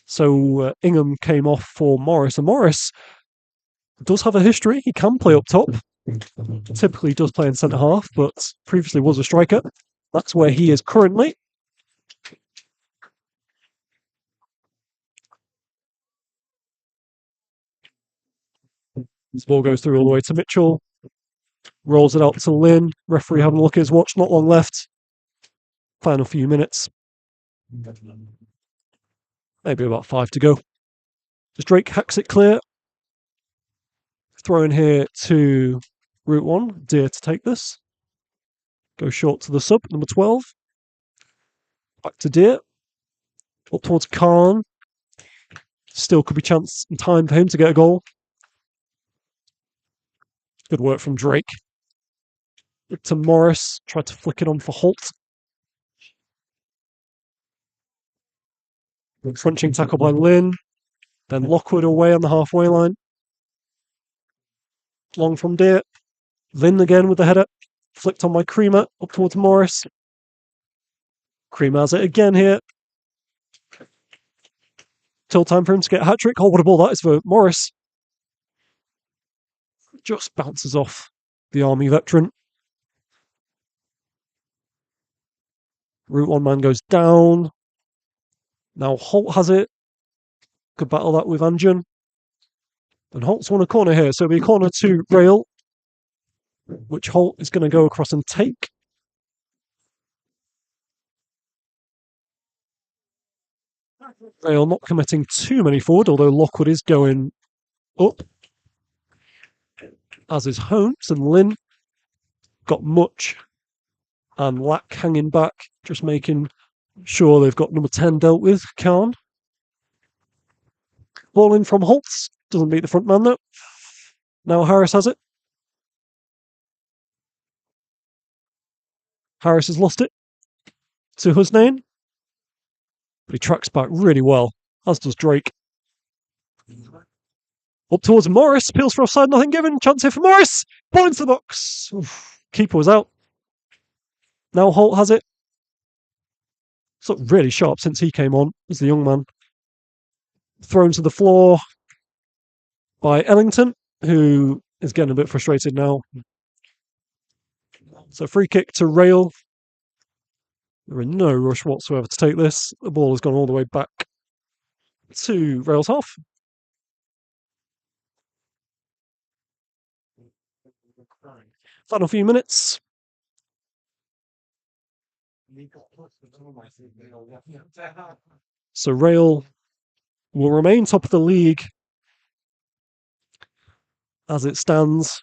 So Ingham came off for Morris. And Morris does have a history. He can play up top. Typically does play in centre half, but previously was a striker. That's where he is currently. This ball goes through all the way to Mitchell. Rolls it out to Lynn. Referee having a look at his watch. Not long left. Final few minutes. Maybe about 5 to go. As Drake hacks it clear. Throw in here to Route One. Deer to take this. Go short to the sub, number 12. Back to Deer. Up towards Khan. Still could be chance and time for him to get a goal. Good work from Drake. Up to Morris. Tried to flick it on for Holt. Crunching tackle by Lynn. Then Lockwood away on the halfway line. Long from Deer. Lynn again with the header. Flicked on by Creamer. Up towards Morris. Creamer has it again here. Till time for him to get a hat-trick. Oh, what a ball that is for Morris. Just bounces off the Army veteran. Route One man goes down. Now Holt has it. Could battle that with Anjan. And Holt's won a corner here, so it'll be a corner to Rail, which Holt is going to go across and take. Rail not committing too many forward, although Lockwood is going up. As is Holmes, and Lynn got Much and Lack hanging back, just making sure they've got number 10 dealt with, Khan. Ball in from Holtz, doesn't beat the front man though. Now Harris has it. Harris has lost it to Husnain, but he tracks back really well, as does Drake. Up towards Morris, appeals for offside, nothing given. Chance here for Morris. Ball into the box. Oof. Keeper was out. Now Holt has it. It's looked really sharp since he came on as the young man. Thrown to the floor. by Ellington, who is getting a bit frustrated now. So free kick to Rail. They're in no rush whatsoever to take this. The ball has gone all the way back to Rail's half. Final few minutes. So Rail will remain top of the league as it stands.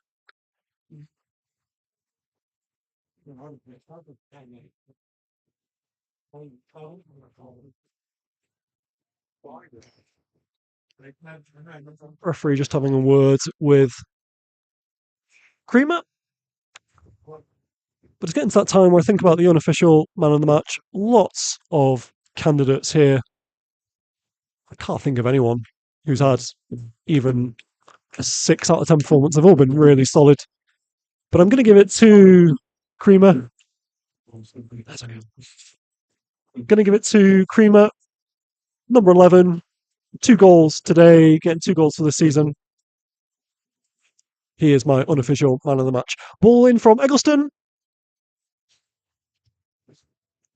Referee just having a word with Creamer. But it's getting to that time where I think about the unofficial man of the match. Lots of candidates here. I can't think of anyone who's had even a 6 out of 10 performance. They've all been really solid. But I'm going to give it to Creamer. I'm going to give it to Creamer, number 11. 2 goals today, getting 2 goals for the season. He is my unofficial man of the match. Ball in from Eggleston.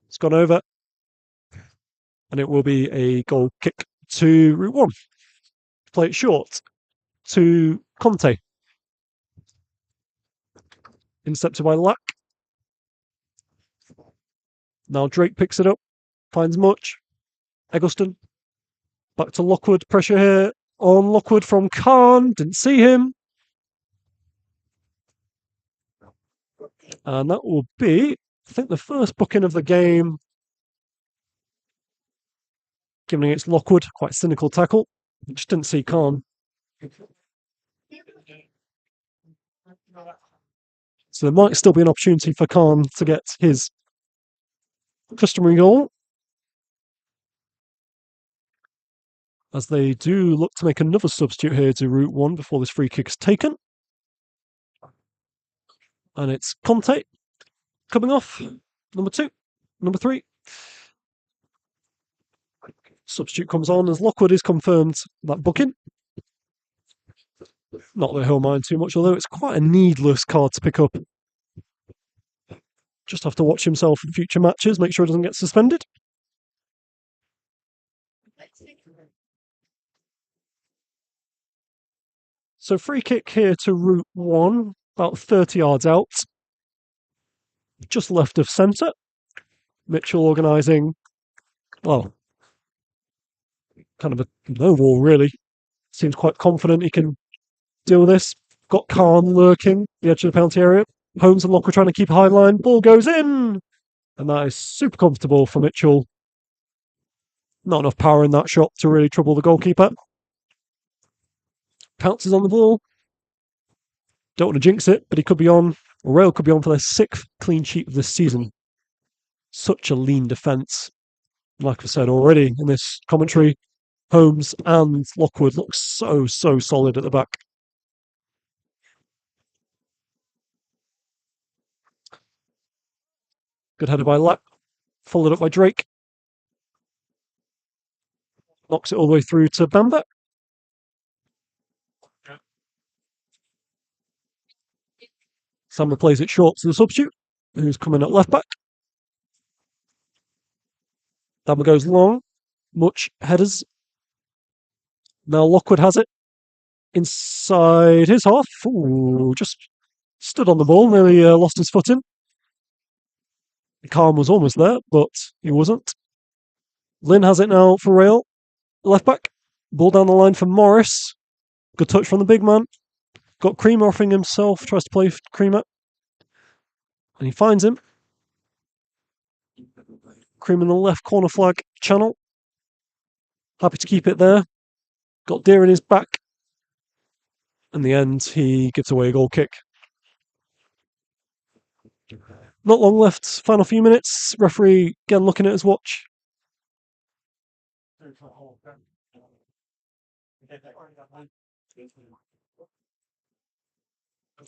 It's gone over. And it will be a goal kick to Route One. Play it short to Conte. Intercepted by Lack. Now Drake picks it up. Finds Much. Eggleston. Back to Lockwood. Pressure here on Lockwood from Khan. Didn't see him. And that will be, I think, the first booking of the game. Given against Lockwood. Quite cynical tackle. Just didn't see Khan. So there might still be an opportunity for Khan to get his customary goal. As they do look to make another substitute here to Route 1 before this free kick is taken. And it's Conte coming off. Number 2. Number 3. Substitute comes on as Lockwood is confirmed that booking. Not that he'll mind too much, although it's quite a needless card to pick up. Just have to watch himself in future matches, make sure he doesn't get suspended. So free kick here to Route 1, about 30 yards out. Just left of centre. Mitchell organising, well, kind of a no ball really. Seems quite confident he can deal with this. Got Khan lurking the edge of the penalty area. Holmes and Lockwood trying to keep a high line. Ball goes in. And that is super comfortable for Mitchell. Not enough power in that shot to really trouble the goalkeeper. Pounces on the ball. Don't want to jinx it, but he could be on. Rail could be on for their 6th clean sheet of this season. Such a lean defence. Like I said already in this commentary, Holmes and Lockwood look so solid at the back. Good header by Lack. Followed up by Drake. Knocks it all the way through to Bamba. Samba plays it short to the substitute, who's coming at left back. Bamba goes long. Much headers. Now Lockwood has it. Inside his half. Ooh, just stood on the ball, nearly lost his footing. Khan was almost there, but he wasn't. Lynn has it now for Rail. Left back. Ball down the line for Morris. Good touch from the big man. Got Creamer offering himself. Tries to play Creamer. And he finds him. Creamer in the left corner flag channel. Happy to keep it there. Got Deer in his back. In the end, he gives away a goal kick. Not long left. Final few minutes. Referee again looking at his watch.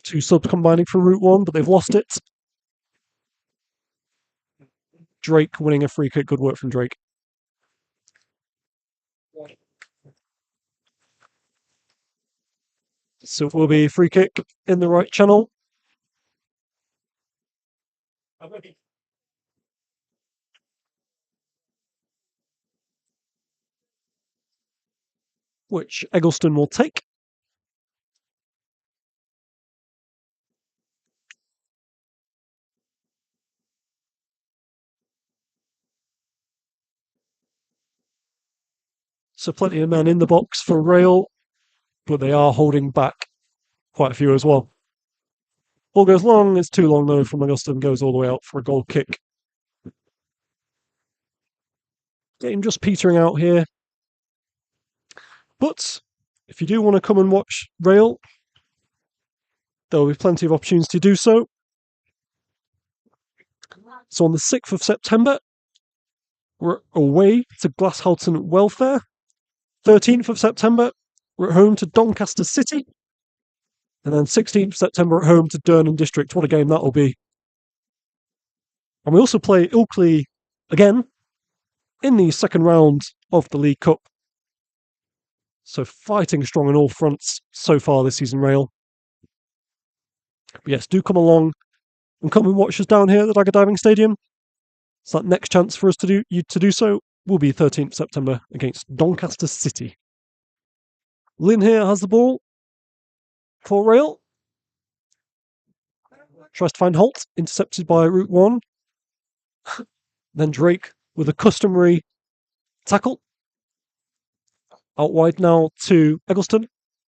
Two subs combining for Route 1, but they've lost it. Drake winning a free kick. Good work from Drake. So it will be free kick in the right channel. Which Eggleston will take. So plenty of men in the box for Rail, but they are holding back quite a few as well. Ball goes long, it's too long though from Eggleston, goes all the way out for a goal kick. Game just petering out here. But if you do want to come and watch Rail, there will be plenty of opportunities to do so. So on the 6th of September, we're away to Glasshalton Welfare. 13th of September, we're at home to Doncaster City. And then 16th of September at home to Durham District. What a game that'll be. And we also play Ilkley again in the second round of the League Cup. So fighting strong on all fronts so far this season, Rail. But yes, do come along and come and watch us down here at the Dagger Diving Stadium. So that next chance for us to do so will be 13th September against Doncaster City. Lynn here has the ball for Rail. Tries to find Holt, intercepted by Route One. Then Drake with a customary tackle. Out wide now to Eggleston.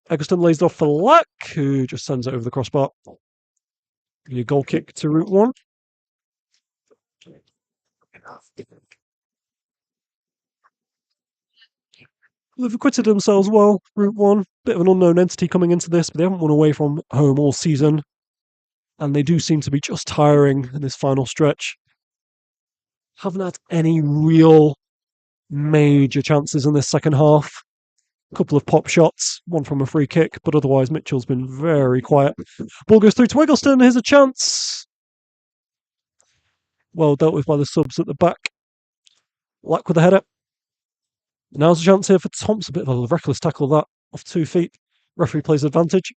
Eggleston lays it off for Lack, who just sends it over the crossbar. Give you a goal kick to Route One. They've acquitted themselves well, Route One. Bit of an unknown entity coming into this, but they haven't won away from home all season. And they do seem to be just tiring in this final stretch. Haven't had any real major chances in this second half. A couple of pop shots, one from a free kick, but otherwise Mitchell's been very quiet. Ball goes through to Eggleston. Here's a chance. Well dealt with by the subs at the back. Lack with the header. Now's a chance here for Thompson. A bit of a reckless tackle that off 2 feet. Referee plays advantage.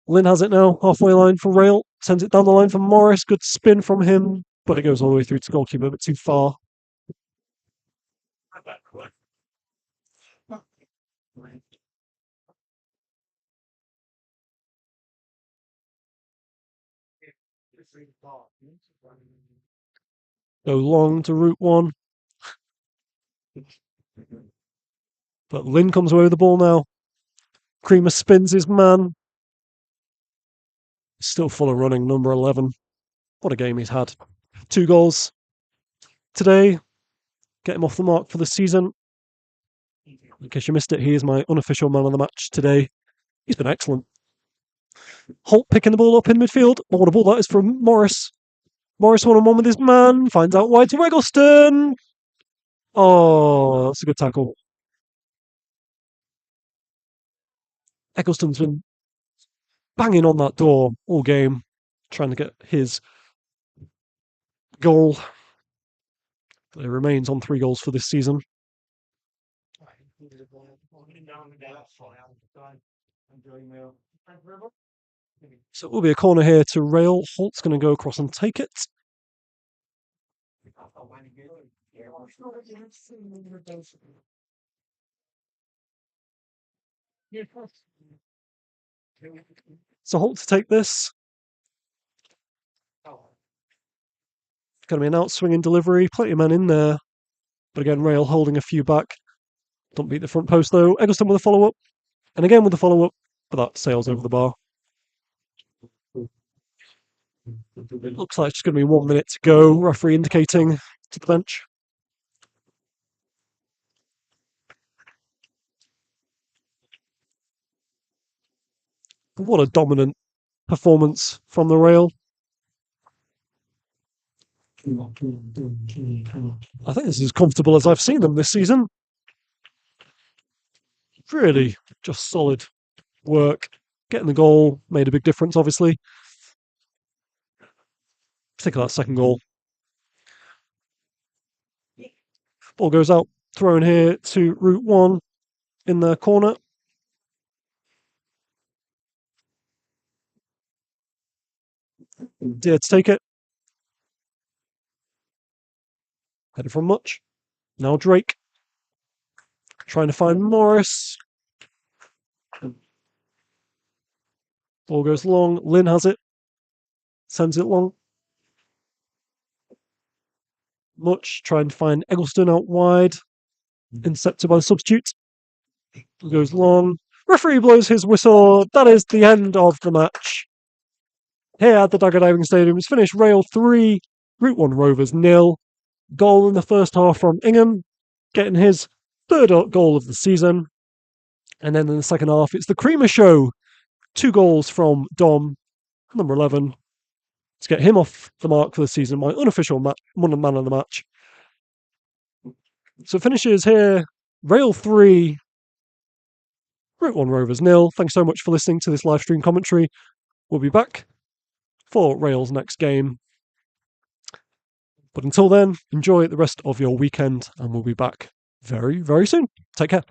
Lynn has it now, halfway line for Rail. Sends it down the line for Morris. Good spin from him, but it goes all the way through to goalkeeper, a bit too far. Go long to Route One. But Lynn comes away with the ball now. Creamer spins his man. Still full of running, number 11. What a game he's had. 2 goals today. Get him off the mark for the season. In case you missed it, he is my unofficial man of the match today. He's been excellent. Holt picking the ball up in midfield. Oh, what a ball that is from Morris. Morris one-on-one with his man. Finds out wide to Eggleston. Oh, that's a good tackle. Eggleston's been banging on that door all game, trying to get his goal. But he remains on 3 goals for this season. So it will be a corner here to Rail. Holt's going to go across and take it. So Holt to take this. Going to be an out swinging delivery. Plenty of men in there. But again, Rail holding a few back. Don't beat the front post though. Eggleston with a follow up. And again with the follow up. But that sails over the bar. It looks like it's going to be 1 minute to go. Referee indicating to the bench. What a dominant performance from the Rail. I think this is as comfortable as I've seen them this season. Really just solid work. Getting the goal made a big difference, obviously. Particularly that second goal. Ball goes out, thrown here to Route One in the corner. Dared to take it. Headed from Much. Now Drake. Trying to find Morris. Ball goes long. Lynn has it. Sends it long. Much trying to find Eggleston out wide. Intercepted by the substitute. Goes long. Referee blows his whistle. That is the end of the match. Here at the Dagger Diving Stadium is finished Rail 3, Route One Rovers 0. Goal in the first half from Ingham, getting his third goal of the season. And then in the second half, it's the Creamer Show. 2 goals from Dom, number 11, to get him off the mark for the season, my unofficial man of the match. So it finishes here, Rail 3, Route One Rovers 0. Thanks so much for listening to this live stream commentary. We'll be back for Rail's next game. But until then, enjoy the rest of your weekend, and we'll be back very, very soon. Take care.